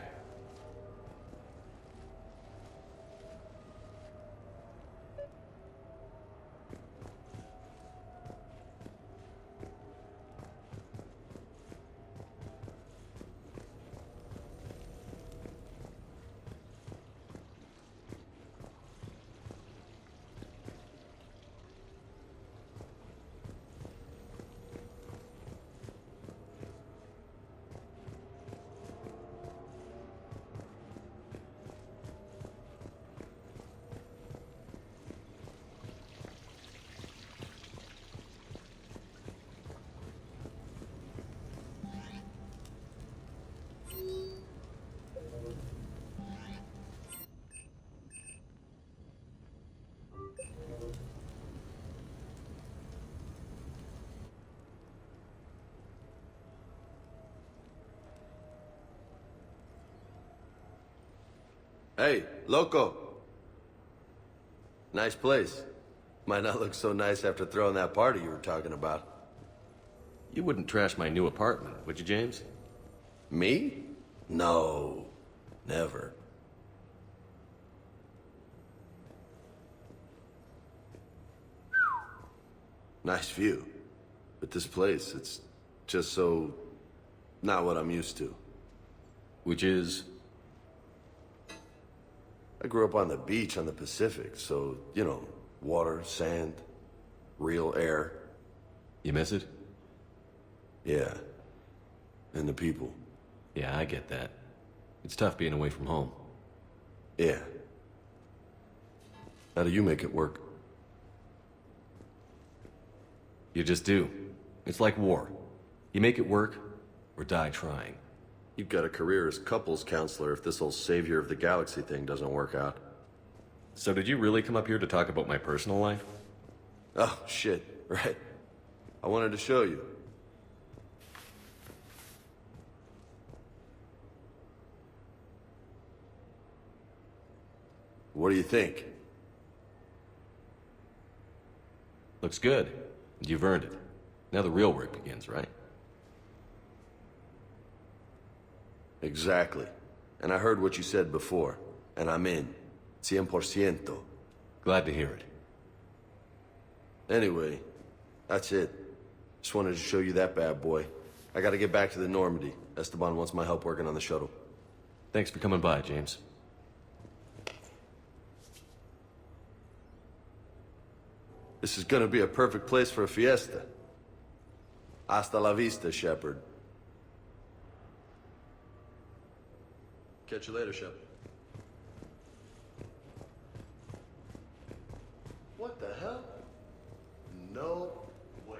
Hey, loco. Nice place. Might not look so nice after throwing that party you were talking about. You wouldn't trash my new apartment, would you, James? Me? No. Never. Nice view. But this place, it's just so... not what I'm used to. Which is? I grew up on the beach on the Pacific, so, you know, water, sand, real air. You miss it? Yeah. And the people. Yeah, I get that. It's tough being away from home. Yeah. How do you make it work? You just do. It's like war. You make it work, or die trying. You've got a career as couples counselor if this whole savior of the galaxy thing doesn't work out. So did you really come up here to talk about my personal life? Oh, shit. Right. I wanted to show you. What do you think? Looks good. You've earned it. Now the real work begins, right? Exactly. And I heard what you said before, and I'm in. 100%. Glad to hear it. Anyway, that's it. Just wanted to show you that bad boy. I gotta get back to the Normandy. Esteban wants my help working on the shuttle. Thanks for coming by, James. This is gonna be a perfect place for a fiesta. Hasta la vista, Shepard. Catch you later, Shep. What the hell? No way.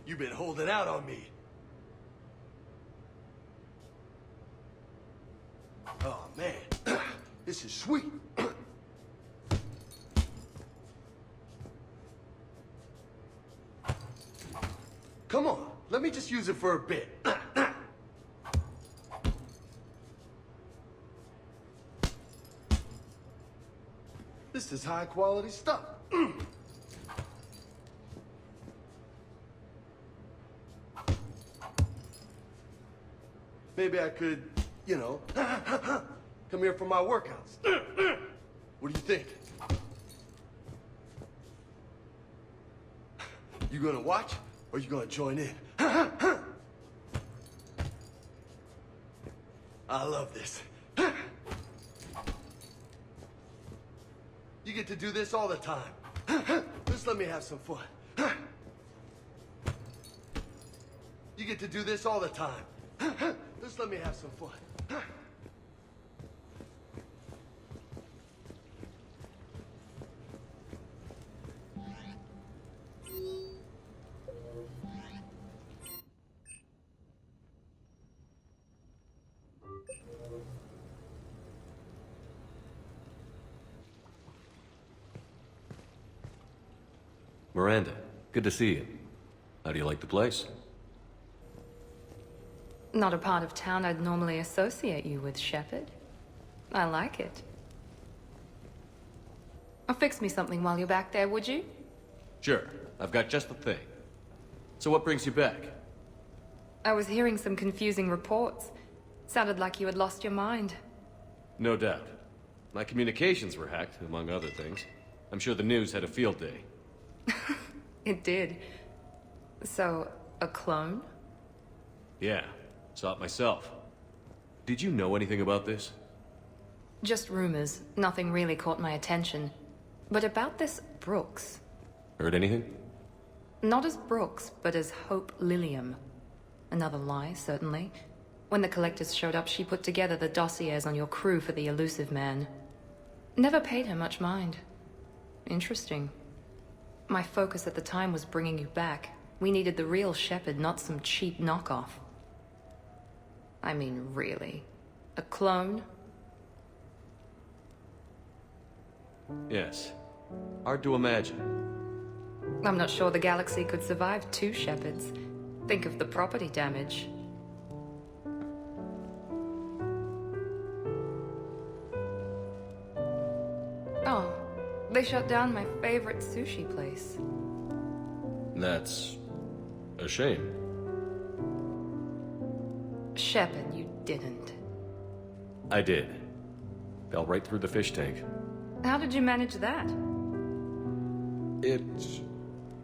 You've been holding out on me. Oh, man. This is sweet. Come on, let me just use it for a bit. This is high quality stuff. Maybe I could, you know, come here for my workouts. What do you think? You gonna watch? Or you gonna join in? I love this. You get to do this all the time. Just let me have some fun. You get to do this all the time. Just let me have some fun. Miranda, good to see you. How do you like the place? Not a part of town I'd normally associate you with, Shepard. I like it. Fix me something while you're back there, would you? Sure, I've got just the thing. So what brings you back? I was hearing some confusing reports. Sounded like you had lost your mind. No doubt. My communications were hacked, among other things. I'm sure the news had a field day. It did. So, a clone? Yeah, saw it myself. Did you know anything about this? Just rumors. Nothing really caught my attention. But about this Brooks. Heard anything? Not as Brooks, but as Hope Lilium. Another lie, certainly. When the collectors showed up, she put together the dossiers on your crew for the elusive man. Never paid her much mind. Interesting. My focus at the time was bringing you back. We needed the real Shepard, not some cheap knockoff. I mean, really. A clone? Yes. Hard to imagine. I'm not sure the galaxy could survive two Shepards. Think of the property damage. Oh, they shut down my favorite sushi place. That's a shame. Shepard, you didn't. I did. Fell right through the fish tank. How did you manage that? It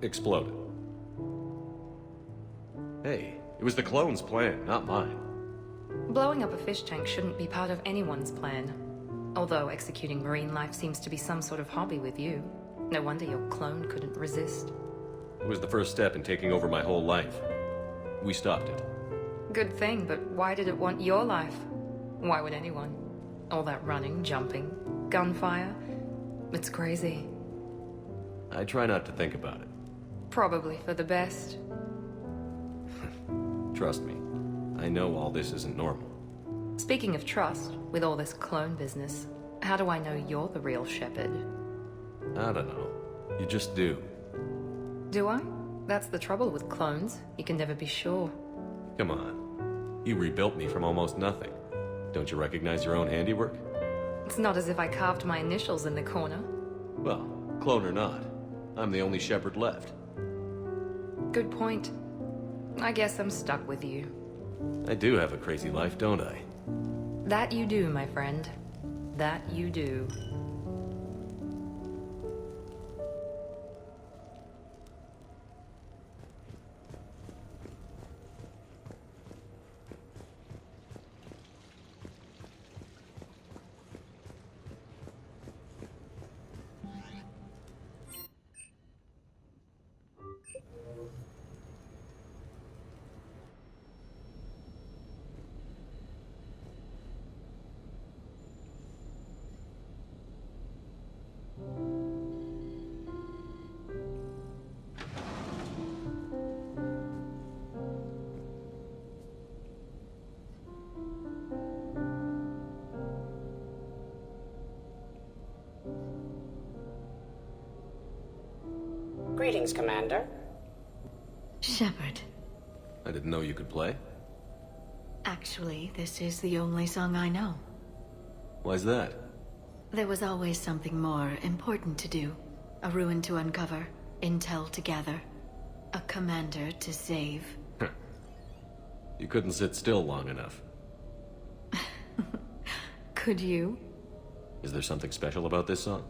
exploded. Hey, it was the clone's plan, not mine. Blowing up a fish tank shouldn't be part of anyone's plan. Although executing marine life seems to be some sort of hobby with you. No wonder your clone couldn't resist. It was the first step in taking over my whole life. We stopped it. Good thing, but why did it want your life? Why would anyone? All that running, jumping, gunfire. It's crazy. I try not to think about it. Probably for the best. Trust me, I know all this isn't normal. Speaking of trust, with all this clone business, how do I know you're the real Shepard? I don't know. You just do. Do I? That's the trouble with clones. You can never be sure. Come on. You rebuilt me from almost nothing. Don't you recognize your own handiwork? It's not as if I carved my initials in the corner. Well, clone or not, I'm the only Shepard left. Good point. I guess I'm stuck with you. I do have a crazy life, don't I? That you do, my friend. That you do. Greetings, Commander. Shepard. I didn't know you could play. Actually, this is the only song I know. Why's that? There was always something more important to do. A ruin to uncover, intel to gather, a commander to save. You couldn't sit still long enough. Could you? Is there something special about this song?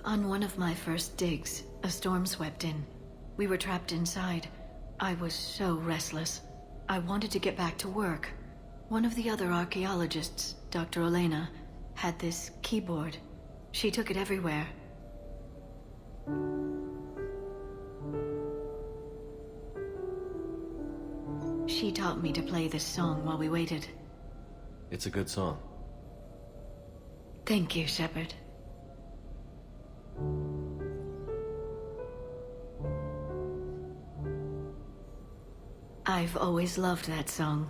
On one of my first digs, a storm swept in. We were trapped inside. I was so restless. I wanted to get back to work. One of the other archaeologists, Dr. Elena, had this keyboard. She took it everywhere. She taught me to play this song while we waited. It's a good song. Thank you, Shepard. I've always loved that song.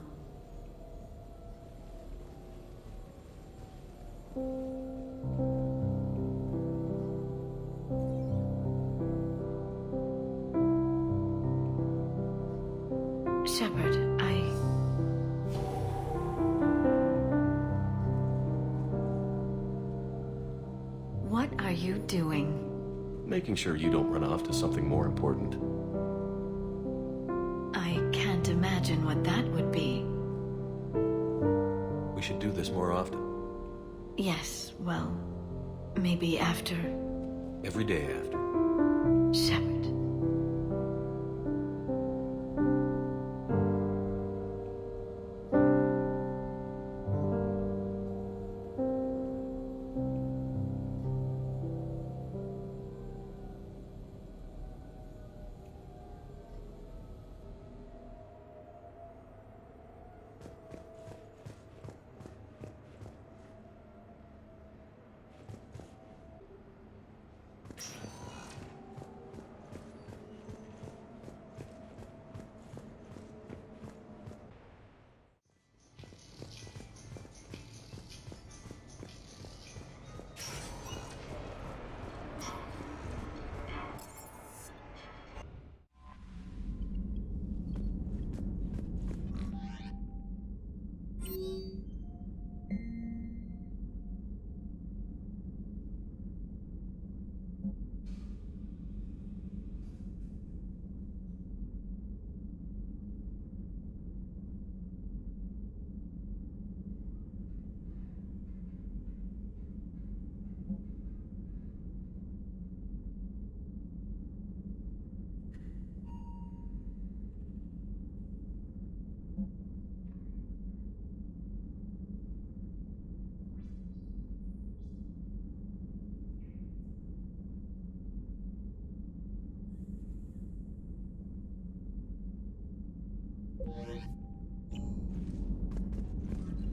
you doing? Making sure you don't run off to something more important. I can't imagine what that would be. We should do this more often. Yes, well, maybe after. Every day after. Shepard.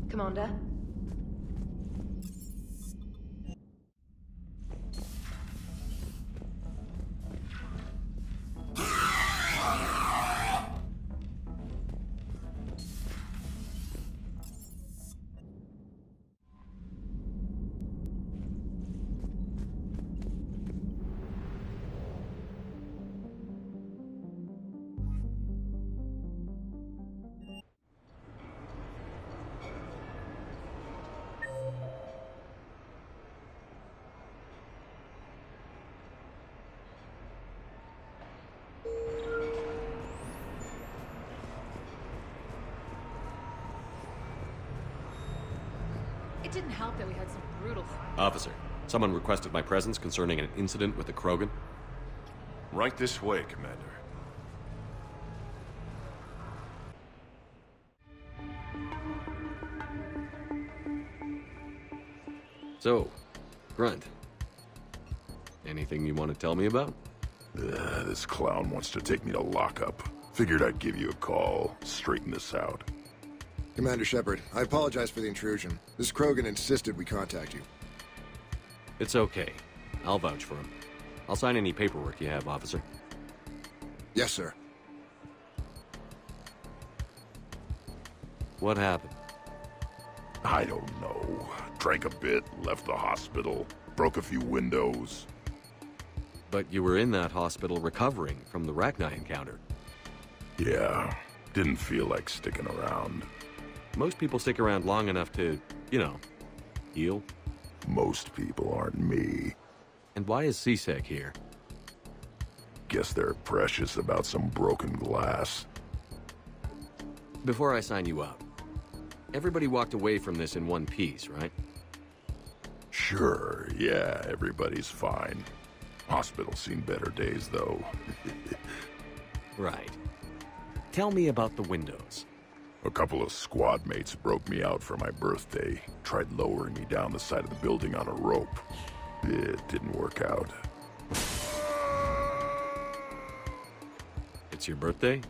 Commander? It didn't help that we had some brutal fight. Officer, someone requested my presence concerning an incident with the Krogan. Right this way, Commander. So, Grunt. Anything you want to tell me about? This clown wants to take me to lockup. Figured I'd give you a call, straighten this out. Commander Shepard, I apologize for the intrusion. This Krogan insisted we contact you. It's okay. I'll vouch for him. I'll sign any paperwork you have, officer. Yes, sir. What happened? I don't know. Drank a bit, left the hospital, broke a few windows. But you were in that hospital recovering from the Rachni encounter. Yeah, didn't feel like sticking around. Most people stick around long enough to, you know, heal. Most people aren't me. And why is CSEC here? Guess they're precious about some broken glass. Before I sign you up, everybody walked away from this in one piece, right? Sure, yeah, everybody's fine. Hospital's seen better days, though. Right. Tell me about the windows. A couple of squad mates broke me out for my birthday. Tried lowering me down the side of the building on a rope. It didn't work out. It's your birthday?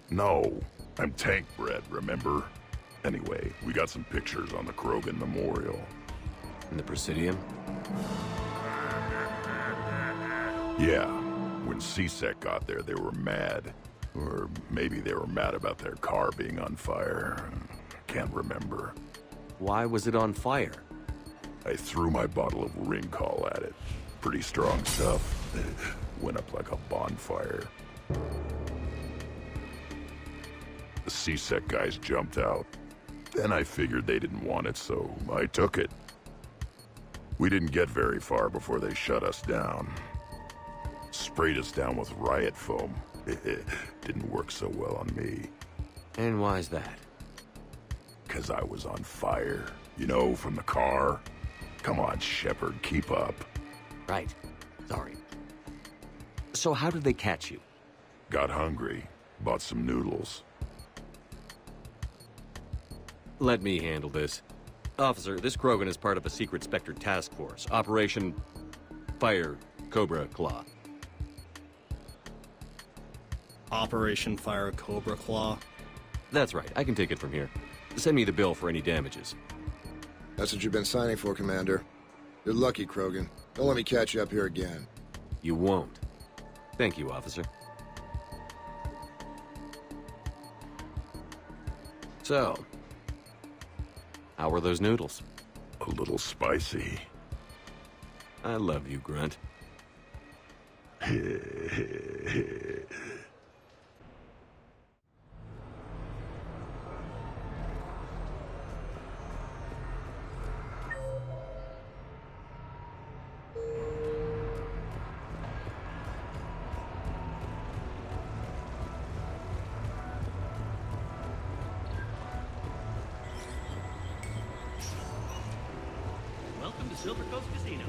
No, I'm tank bred, remember? Anyway, we got some pictures on the Krogan Memorial. In the Presidium? Yeah, when CSEC got there, they were mad. Or maybe they were mad about their car being on fire. Can't remember. Why was it on fire? I threw my bottle of ring call at it. Pretty strong stuff. Went up like a bonfire. The CSEC guys jumped out. Then I figured they didn't want it, so I took it. We didn't get very far before they shut us down. Sprayed us down with riot foam. Didn't work so well on me. And why's that? 'Cause I was on fire. You know, from the car. Come on, Shepard, keep up. Right. Sorry. So how did they catch you? Got hungry. Bought some noodles. Let me handle this. Officer, this Krogan is part of a secret Spectre task force. Operation Fire Cobra Claw. Operation Fire Cobra Claw? That's right. I can take it from here. Send me the bill for any damages. That's what you've been signing for, Commander. You're lucky, Krogan. Don't let me catch you up here again. You won't. Thank you, officer. So, how were those noodles? A little spicy. I love you, Grunt. Welcome to Silver Coast Casino.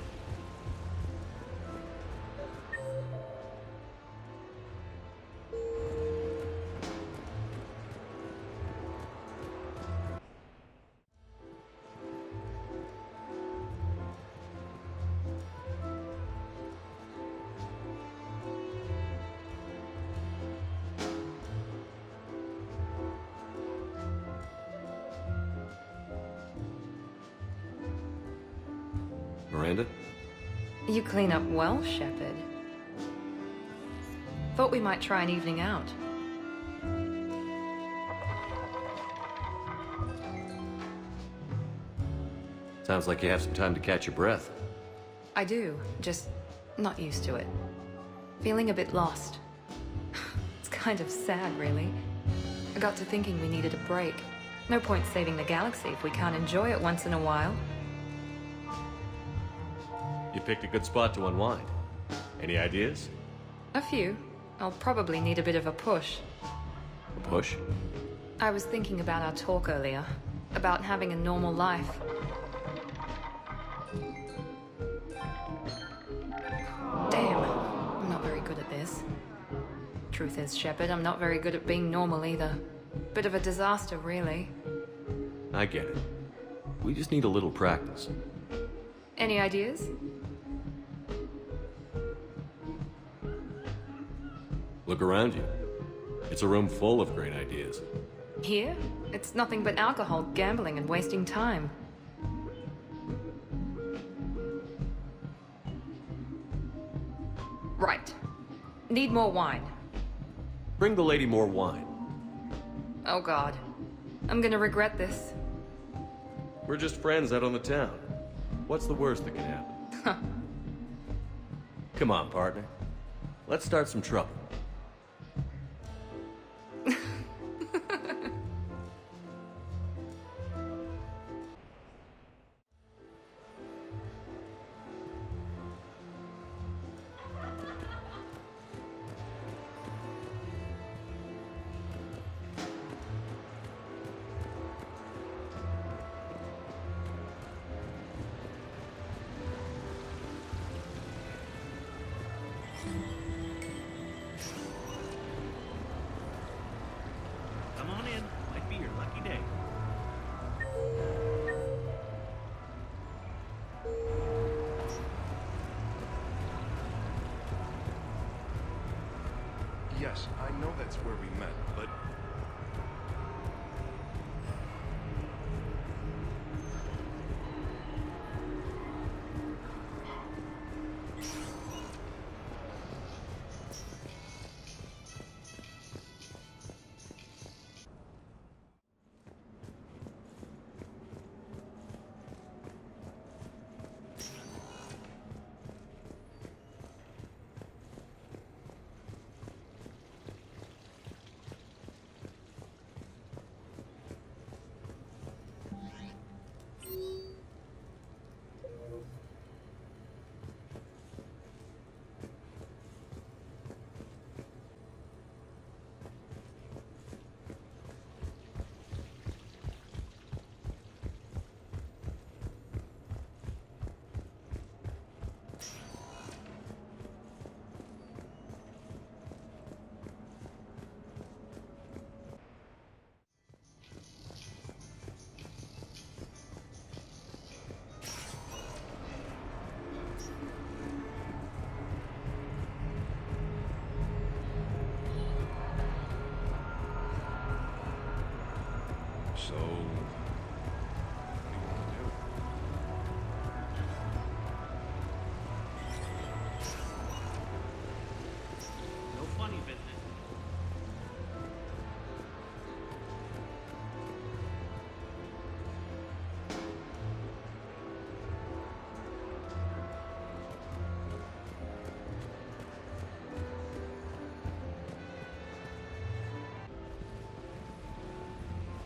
Miranda? You clean up well, Shepard. Thought we might try an evening out. Sounds like you have some time to catch your breath. I do, just not used to it. Feeling a bit lost. It's kind of sad, really. I got to thinking we needed a break. No point saving the galaxy if we can't enjoy it once in a while. You picked a good spot to unwind. Any ideas? A few. I'll probably need a bit of a push. A push? I was thinking about our talk earlier. About having a normal life. Damn. I'm not very good at this. Truth is, Shepard, I'm not very good at being normal either. Bit of a disaster, really. I get it. We just need a little practice. Any ideas? Look around you. It's a room full of great ideas. Here? It's nothing but alcohol, gambling, and wasting time. Right. Need more wine. Bring the lady more wine. Oh god. I'm gonna regret this. We're just friends out on the town. What's the worst that can happen? Come on, partner. Let's start some trouble. Come on in. Might be your lucky day. Yes, I know that's where we met, but...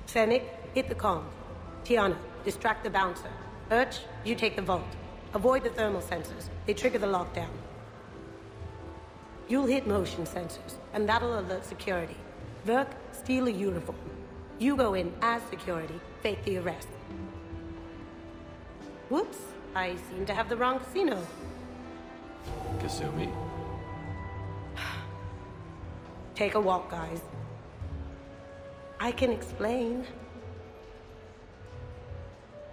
Fennec, hit the comm. Tiana, distract the bouncer. Urch, you take the vault. Avoid the thermal sensors. They trigger the lockdown. You'll hit motion sensors, and that'll alert security. Verk, steal a uniform. You go in as security, fake the arrest. Whoops, I seem to have the wrong casino. Kasumi? Take a walk, guys. I can explain.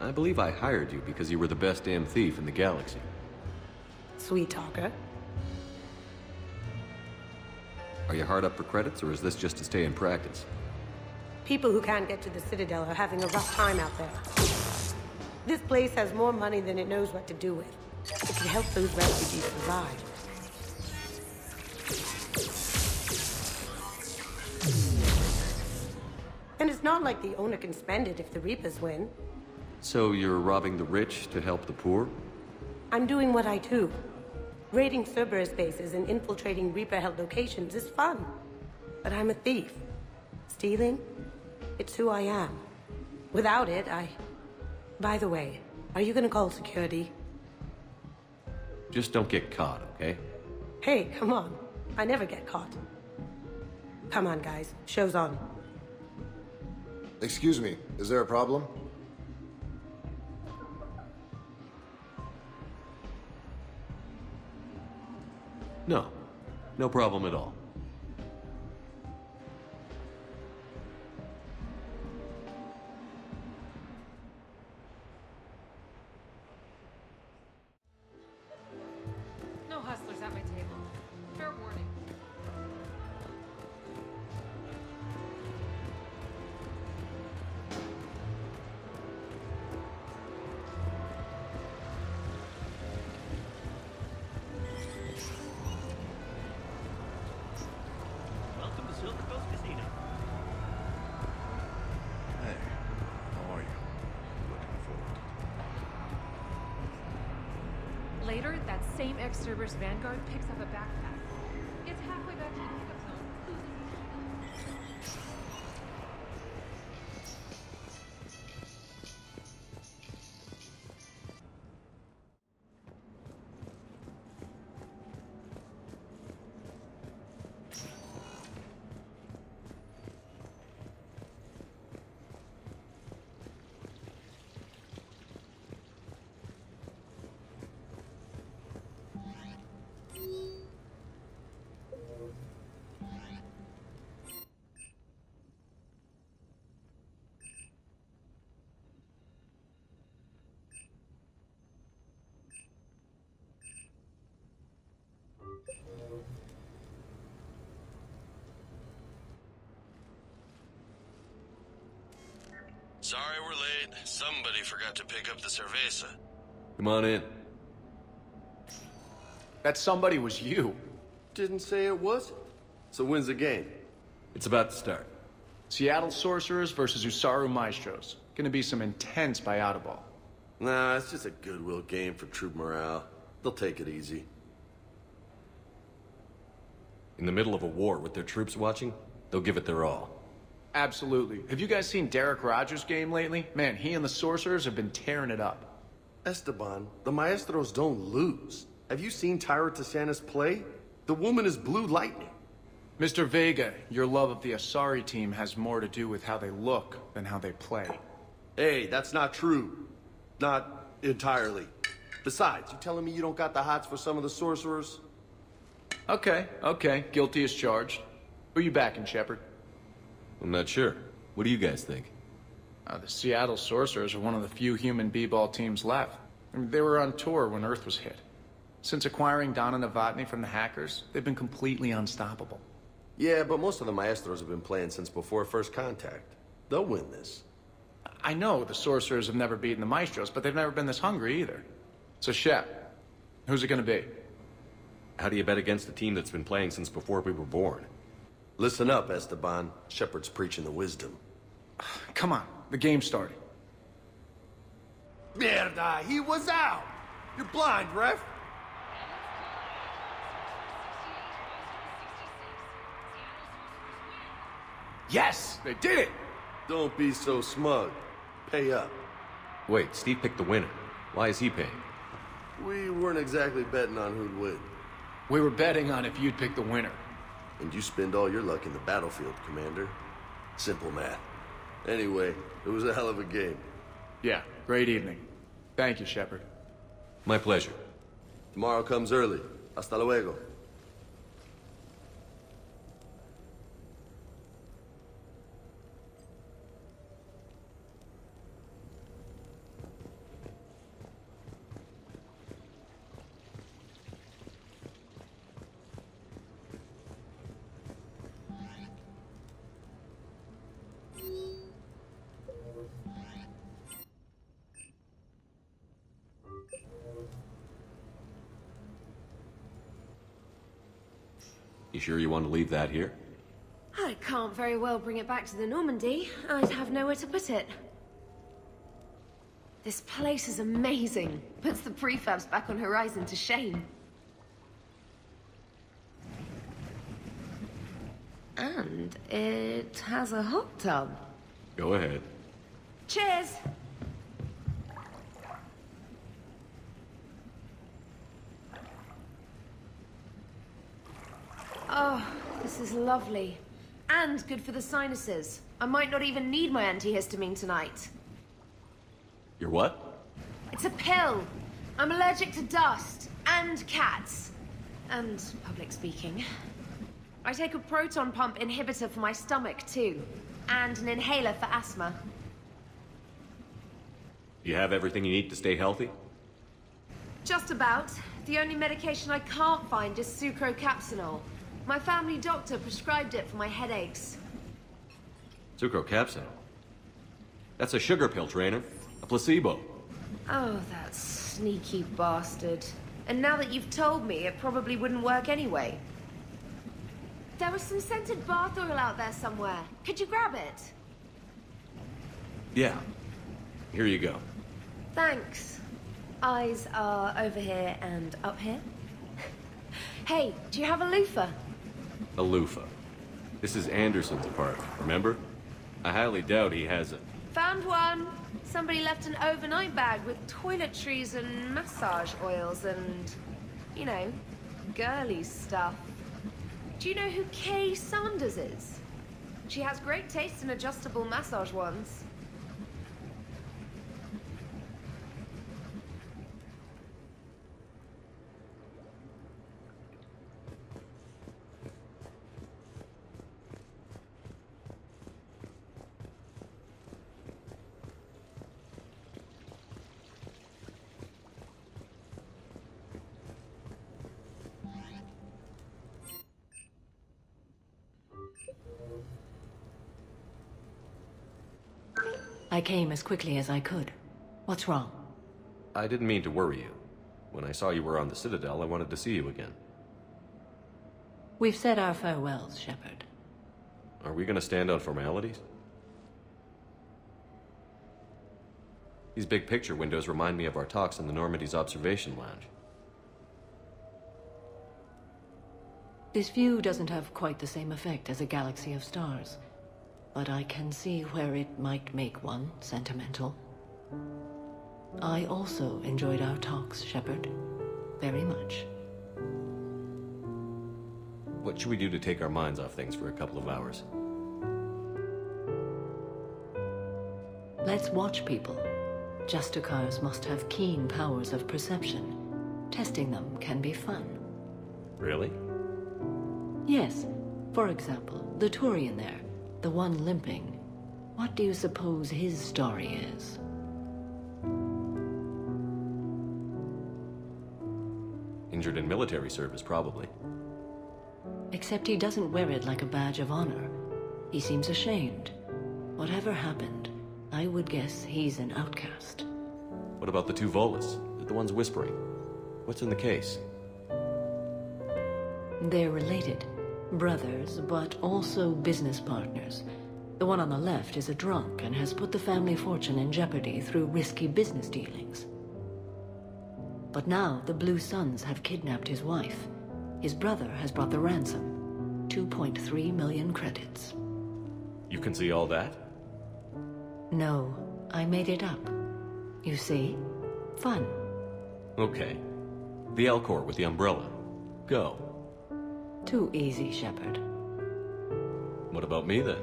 I believe I hired you because you were the best damn thief in the galaxy. Sweet talker. Are you hard up for credits, or is this just to stay in practice? People who can't get to the Citadel are having a rough time out there. This place has more money than it knows what to do with. It can help those refugees survive. And it's not like the owner can spend it if the Reapers win. So you're robbing the rich to help the poor? I'm doing what I do. Raiding Cerberus bases and infiltrating Reaper-held locations is fun. But I'm a thief. Stealing? It's who I am. Without it, By the way, are you gonna call security? Just don't get caught, okay? Hey, come on. I never get caught. Come on, guys. Show's on. Excuse me, is there a problem? No. No problem at all. No hustlers at my table. Fair warning. Welcome to Silver Coast Casino. Hey, how are you? Looking forward. Later, that same ex-Cerberus Vanguard picks up a backpack. It's halfway back to the pickup zone. Sorry we're late. Somebody forgot to pick up the cerveza. Come on in. That somebody was you. Didn't say it wasn't. So when's the game? It's about to start. Seattle Sorcerers versus Usaru Maestros. Gonna be some intense ball. Nah, it's just a goodwill game for troop morale. They'll take it easy. In the middle of a war with their troops watching, they'll give it their all. Absolutely. Have you guys seen Derek Rogers' game lately? Man, he and the Sorcerers have been tearing it up. Esteban, the Maestros don't lose. Have you seen Tyra Tassanis play? The woman is blue lightning. Mr. Vega, your love of the Asari team has more to do with how they look than how they play. Hey, that's not true. Not entirely. Besides, you telling me you don't got the hots for some of the Sorcerers? Okay. Guilty as charged. Who you backing, Shepard? I'm not sure. What do you guys think? The Seattle Sorcerers are one of the few human b-ball teams left. I mean, they were on tour when Earth was hit. Since acquiring Donna Novotny from the hackers, they've been completely unstoppable. Yeah, but most of the Maestros have been playing since before First Contact. They'll win this. I know the Sorcerers have never beaten the Maestros, but they've never been this hungry either. So, Shep, who's it gonna be? How do you bet against a team that's been playing since before we were born? Listen up, Esteban. Shepard's preaching the wisdom. Come on, the game's starting. Mierda, he was out! You're blind, ref! Yes, they did it! Don't be so smug. Pay up. Wait, Steve picked the winner. Why is he paying? We weren't exactly betting on who'd win. We were betting on if you'd pick the winner. And you spend all your luck in the battlefield, Commander. Simple math. Anyway, it was a hell of a game. Yeah, great evening. Thank you, Shepard. My pleasure. Tomorrow comes early. Hasta luego. You sure you want to leave that here? I can't very well bring it back to the Normandy. I'd have nowhere to put it. This place is amazing. Puts the prefabs back on Horizon to shame. And it has a hot tub. Go ahead. Cheers! Oh, this is lovely. And good for the sinuses. I might not even need my antihistamine tonight. Your what? It's a pill. I'm allergic to dust. And cats. And public speaking. I take a proton pump inhibitor for my stomach, too. And an inhaler for asthma. You have everything you need to stay healthy? Just about. The only medication I can't find is sucrocapsinol. My family doctor prescribed it for my headaches. Sucrocapsinol? That's a sugar pill, Trainer. A placebo. Oh, that sneaky bastard. And now that you've told me, it probably wouldn't work anyway. There was some scented bath oil out there somewhere. Could you grab it? Yeah. Here you go. Thanks. Eyes are over here and up here. Hey, do you have a loofah? A loofah. This is Anderson's apartment, remember? I highly doubt he has it. Found one. Somebody left an overnight bag with toiletries and massage oils and, you know, girly stuff. Do you know who Kay Sanders is? She has great taste in adjustable massage ones. I came as quickly as I could. What's wrong? I didn't mean to worry you. When I saw you were on the Citadel, I wanted to see you again. We've said our farewells, Shepard. Are we gonna stand on formalities? These big picture windows remind me of our talks in the Normandy's observation lounge. This view doesn't have quite the same effect as a galaxy of stars, but I can see where it might make one sentimental. I also enjoyed our talks, Shepard. Very much. What should we do to take our minds off things for a couple of hours? Let's watch people. Justicars must have keen powers of perception. Testing them can be fun. Really? Yes. For example, the Turian there, the one limping. What do you suppose his story is? Injured in military service, probably. Except he doesn't wear it like a badge of honor. He seems ashamed. Whatever happened, I would guess he's an outcast. What about the two Volus? The ones whispering? What's in the case? They're related. Brothers, but also business partners. The one on the left is a drunk and has put the family fortune in jeopardy through risky business dealings. But now the Blue Suns have kidnapped his wife. His brother has brought the ransom. 2.3 million credits. You can see all that? No, I made it up. You see? Fun. Okay. The Elcor with the umbrella. Go. Too easy, Shepard. What about me, then?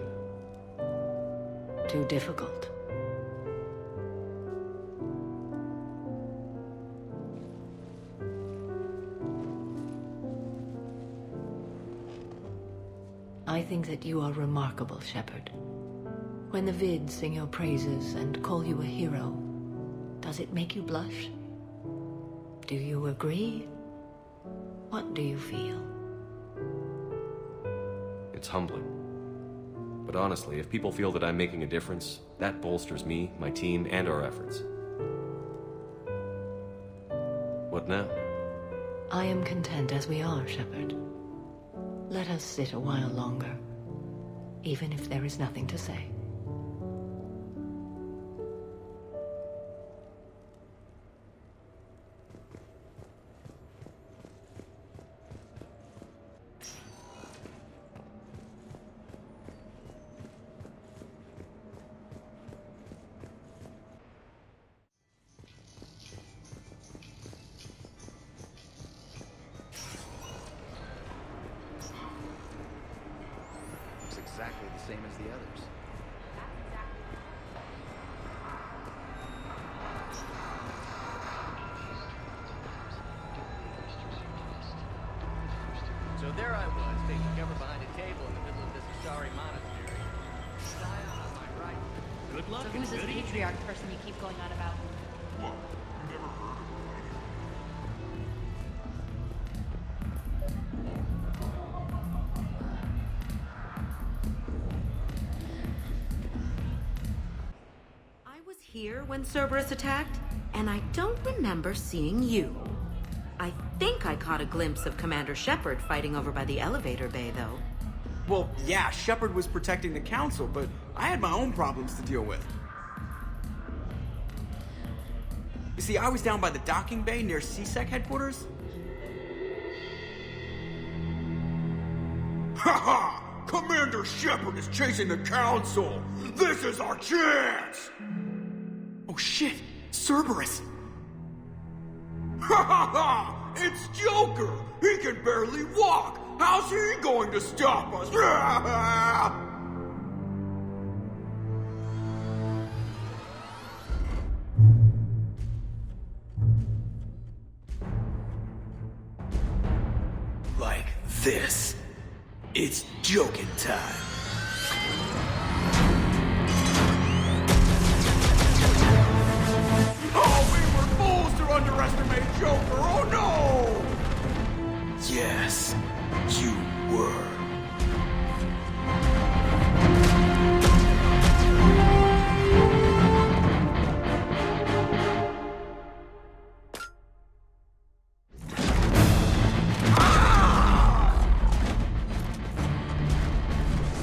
Too difficult. I think that you are remarkable, Shepard. When the vids sing your praises and call you a hero, does it make you blush? Do you agree? What do you feel? It's humbling. But honestly, if people feel that I'm making a difference, that bolsters me, my team, and our efforts. What now? I am content as we are, Shepard. Let us sit a while longer, even if there is nothing to say. Exactly the same as the others. So there I was, taking cover behind a table in the middle of this Asari monastery. Zion on my right. Good luck. So who's this patriarch person you keep going on about? What? You never heard of him? Here when Cerberus attacked, and I don't remember seeing you. I think I caught a glimpse of Commander Shepard fighting over by the elevator bay, though. Well, yeah, Shepard was protecting the Council, but I had my own problems to deal with. You see, I was down by the docking bay near CSEC headquarters. Ha! Commander Shepard is chasing the Council! This is our chance! Oh shit! Cerberus! Ha ha ha! It's Joker! He can barely walk! How's he going to stop us? Like this. It's joking time. Oh, we were fools to underestimate Joker! Oh no! Yes, you were.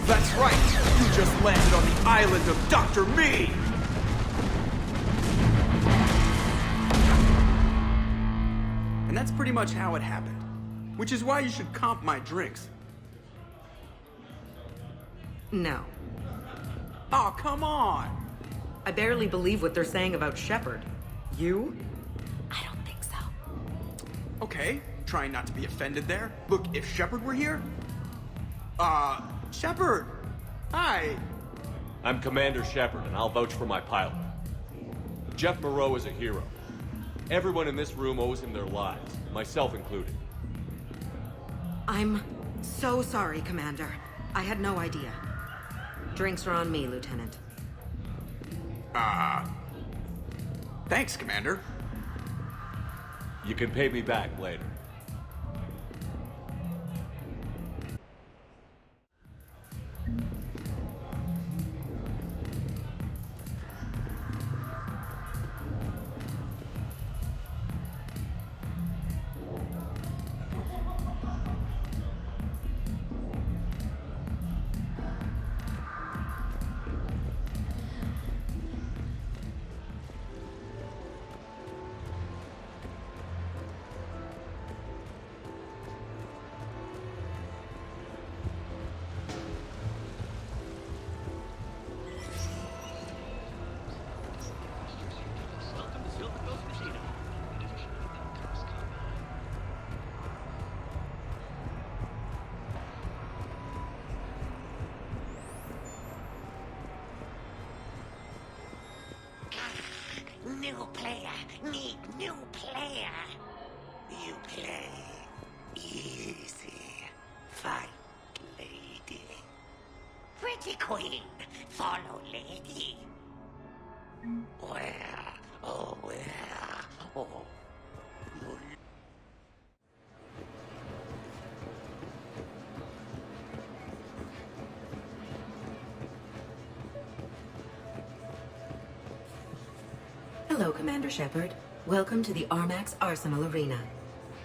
That's right! You just landed on the island of Dr. Me! And that's pretty much how it happened. Which is why you should comp my drinks. No. Oh, come on! I barely believe what they're saying about Shepard. You? I don't think so. Okay, trying not to be offended there. Look, if Shepard were here... Shepard! Hi! I'm Commander Shepard, and I'll vouch for my pilot. Jeff Moreau is a hero. Everyone in this room owes him their lives, myself included. I'm so sorry, Commander. I had no idea. Drinks are on me, Lieutenant. Thanks, Commander. You can pay me back later. New player. Need new player. You play easy. Fight, lady. Pretty queen. Follow, lady. Where? Oh, where? Oh. Hello, Commander Shepard. Welcome to the Armax Arsenal Arena.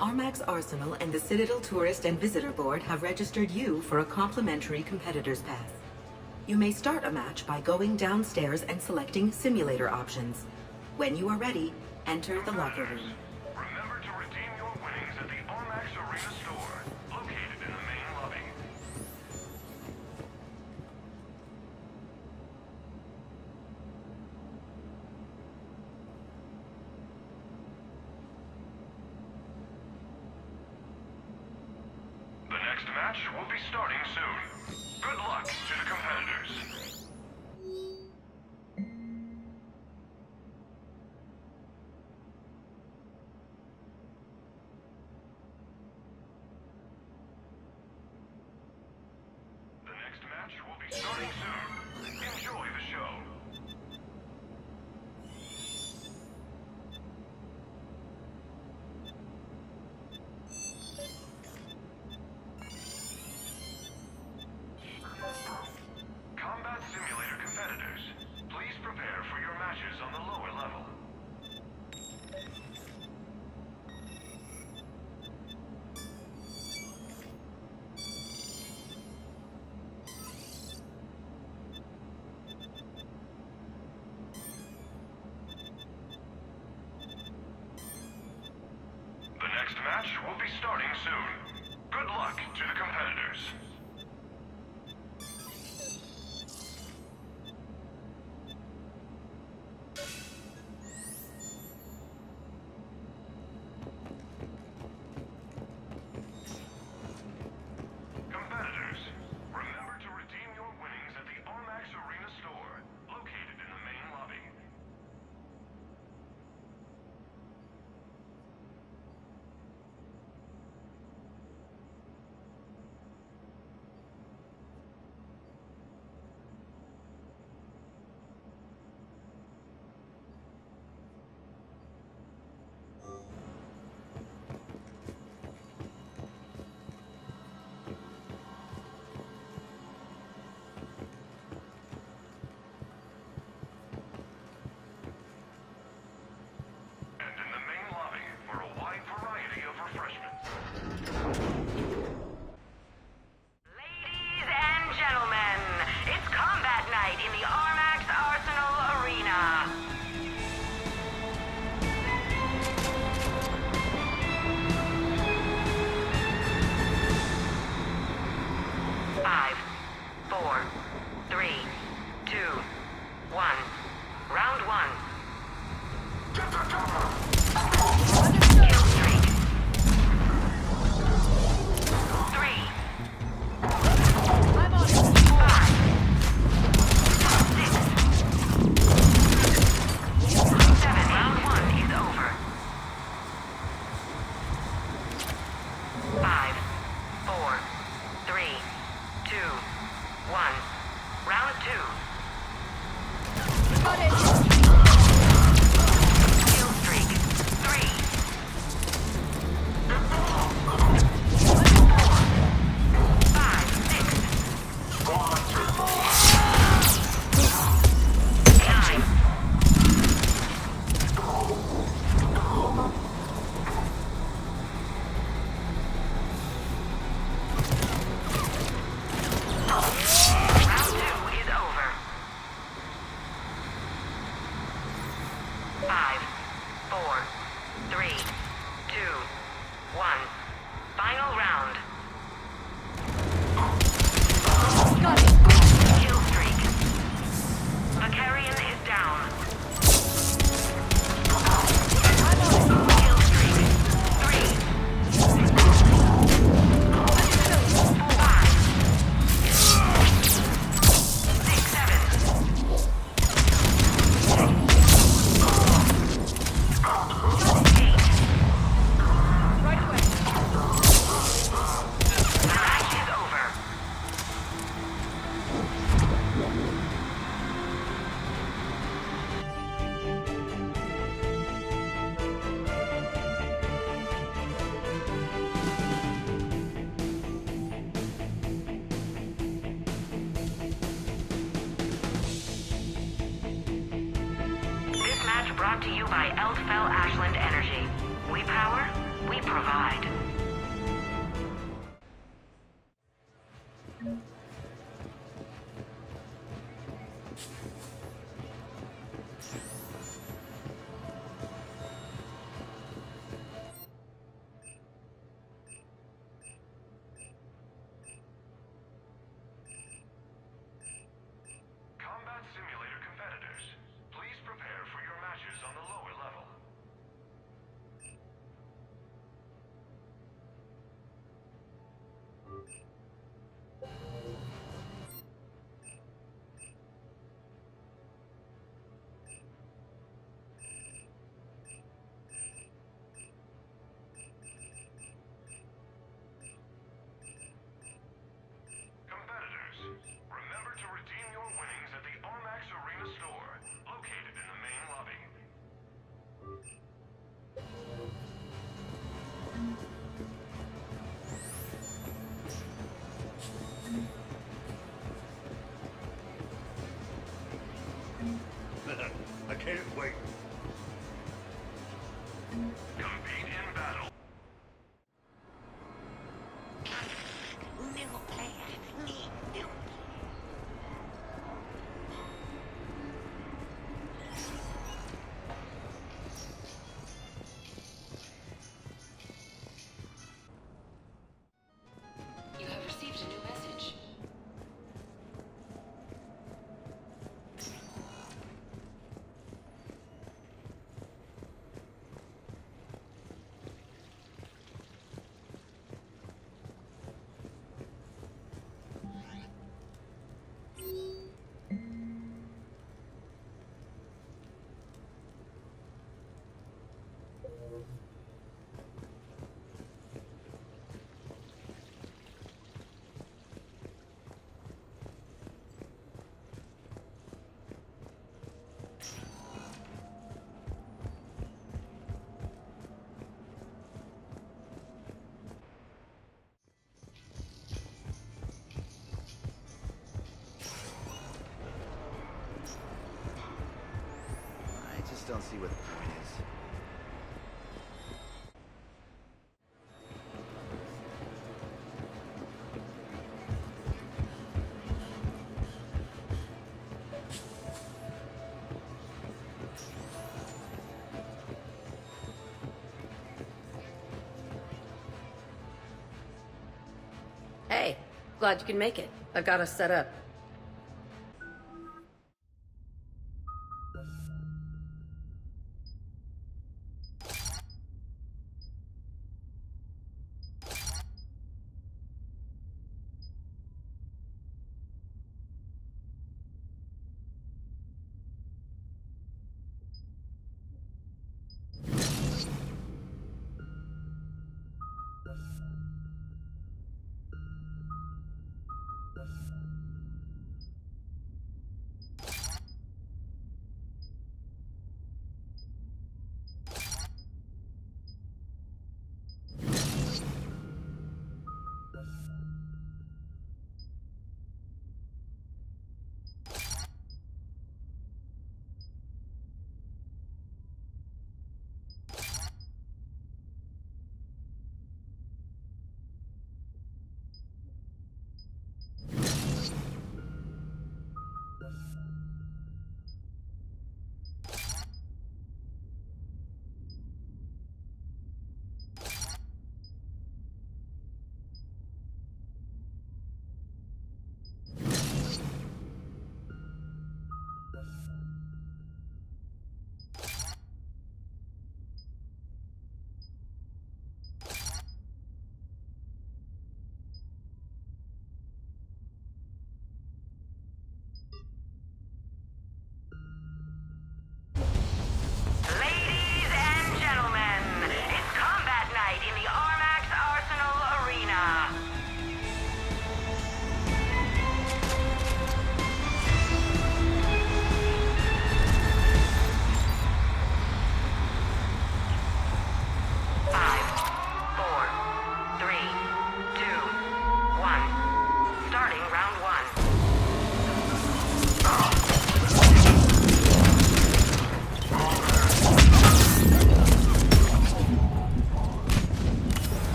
Armax Arsenal and the Citadel Tourist and Visitor Board have registered you for a complimentary competitor's pass. You may start a match by going downstairs and selecting simulator options. When you are ready, enter the locker room. Remember to redeem your winnings at the Armax Arena store, located in the main lobby. The next match will be starting soon. Good luck to the competitors. The next match will be starting soon. Enjoy the show. Combat Simulator competitors, please prepare for your matches on the lower level. The next match will be starting soon. Good luck to the competitors. Competitors, remember to redeem your winnings at the Armax Arena store, located in the main lobby. And in the main lobby for a wide variety of refreshments. Ladies and gentlemen, it's combat night in the Armax Arsenal Arena. Five, four, three, two, one. Round one. Kill streak. 3. I'm on 5. 6. 7. Round one is over. 5, 4, 3, 2, 1. Round two. Got it. Kill streak. 3. 5, 6. 9. Round two is over. 5, 4, 3, 2, 1. Final round. Got it. Kill streak. The carrion is down. Kill streak. 3. 5. 6, 7. brought to you by Eldfell Ashland Energy. We power, we provide. Combat Simulator competitors, please prepare for your matches on the lower level. Competitors, remember to redeem your winnings at the Armax Arena store, located in the main lobby. I can't wait. Compete in battle. New player. Need new You have received a new message. I just don't see what the point is. Hey, glad you can make it. I've got us set up.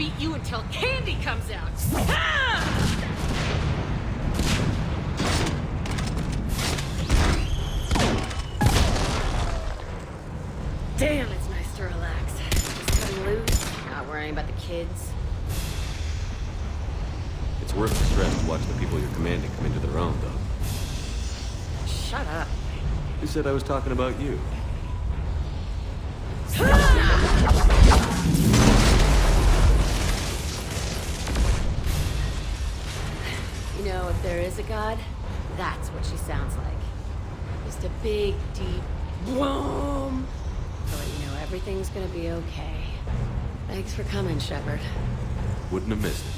beat you until candy comes out! Ah! Damn, it's nice to relax. Just cutting loose, not worrying about the kids. It's worth the stress to watch the people you're commanding come into their own, though. Shut up. Who said I was talking about you? You know, if there is a god, that's what she sounds like. Just a big, deep boom. To let you know everything's gonna be okay. Thanks for coming, Shepard. Wouldn't have missed it.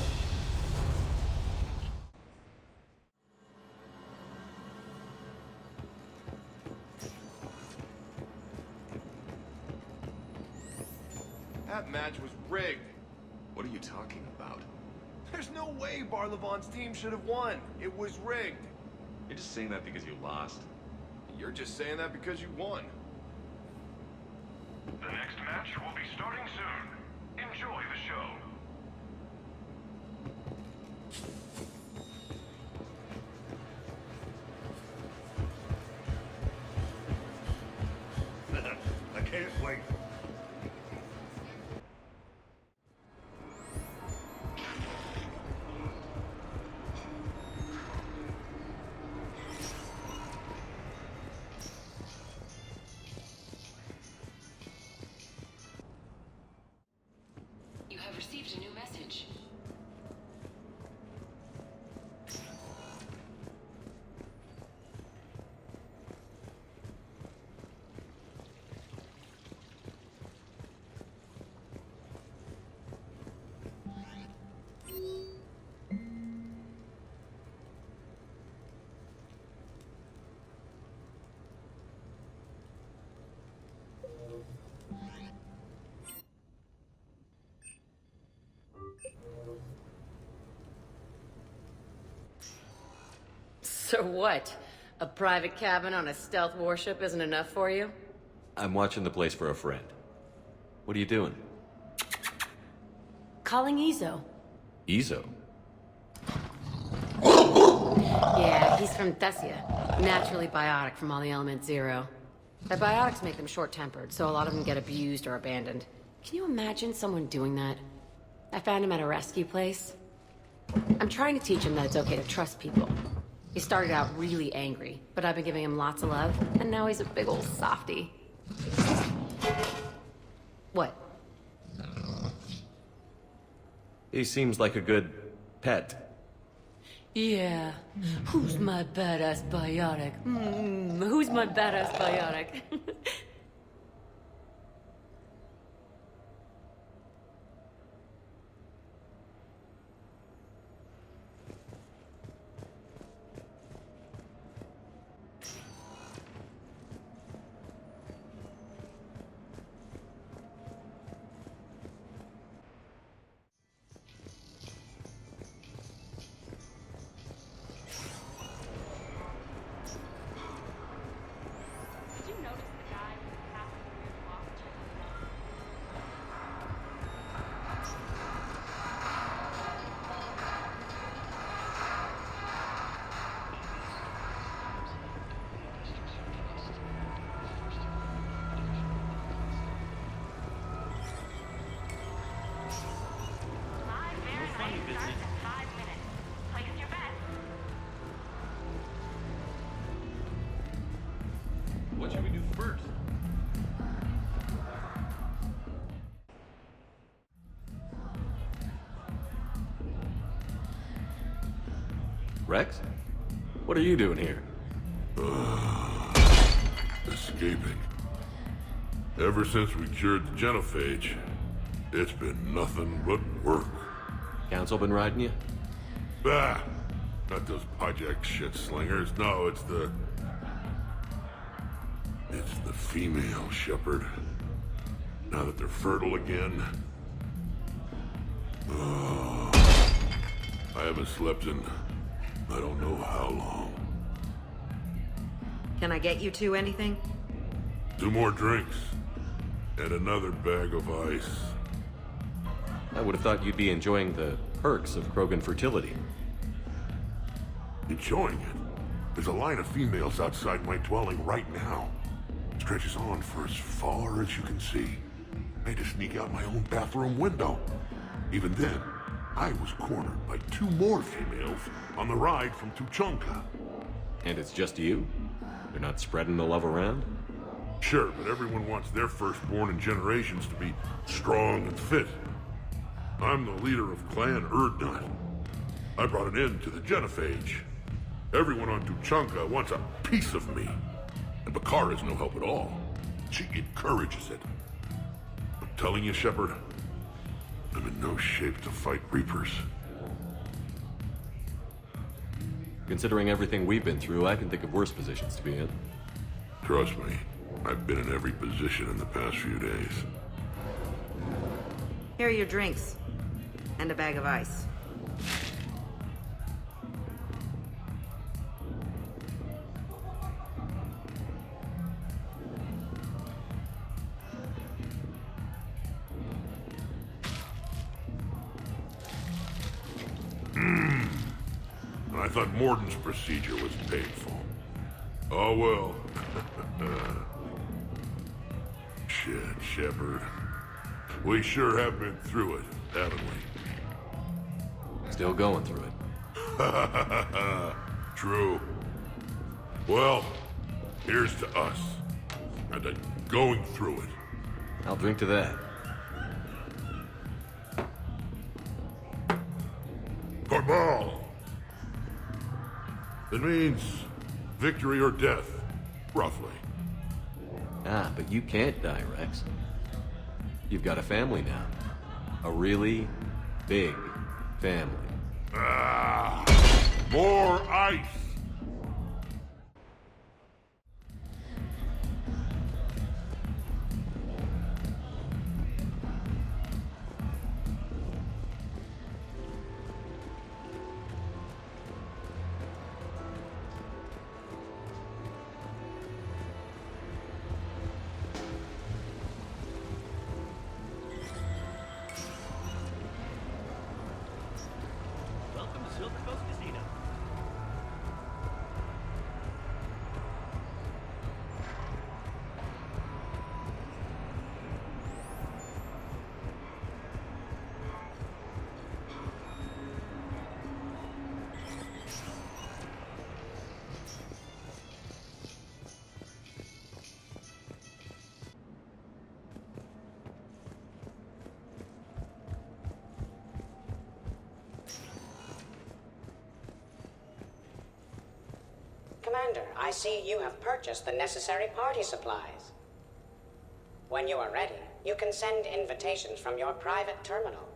That match was rigged. What are you talking about? There's no way Barlavon's team should have won. It was rigged. You're just saying that because you lost? You're just saying that because you won. The next match will be starting soon. Enjoy the show. I can't wait. You have received a new message. So what? A private cabin on a stealth warship isn't enough for you? I'm watching the place for a friend. What are you doing? Calling Izo. Izo? Yeah, he's from Thessia. Naturally biotic from all the element zero. The biotics make them short-tempered, so a lot of them get abused or abandoned. Can you imagine someone doing that? I found him at a rescue place. I'm trying to teach him that it's okay to trust people. He started out really angry, but I've been giving him lots of love, and now he's a big old softie. What? He seems like a good pet. Yeah. Who's my badass biotic? Who's my badass biotic? What should we do first? Rex? What are you doing here? Escaping. Ever since we cured the genophage, it's been nothing but work. Council been riding you? Bah! Not those project shit slingers. No, it's the female shepherd. Now that they're fertile again. I haven't slept in I don't know how long. Can I get you two anything? 2 more drinks. And another bag of ice. I would have thought you'd be enjoying the perks of Krogan fertility. Enjoying it? There's a line of females outside my dwelling right now. Stretches on for as far as you can see. I had to sneak out my own bathroom window. Even then, I was cornered by 2 more females on the ride from Tuchanka. And it's just you? They're not spreading the love around? Sure, but everyone wants their firstborn in generations to be strong and fit. I'm the leader of Clan Erdnot. I brought an end to the genophage. Everyone on Tuchanka wants a piece of me. And Bakar is no help at all. She encourages it. I'm telling you, Shepard, I'm in no shape to fight Reapers. Considering everything we've been through, I can think of worse positions to be in. Trust me, I've been in every position in the past few days. Here are your drinks. And a bag of ice. I thought Morden's procedure was painful. Oh well. Shit, Shepard. We sure have been through it, haven't we? Still going through it. True. Well, here's to us. And to going through it. I'll drink to that. Cabal! It means victory or death, roughly. Ah, but you can't die, Rex. You've got a family now. A really big family. Ah! More ice! Welcome to Silver Coast Casino. Commander, I see you have purchased the necessary party supplies. When you are ready, you can send invitations from your private terminal.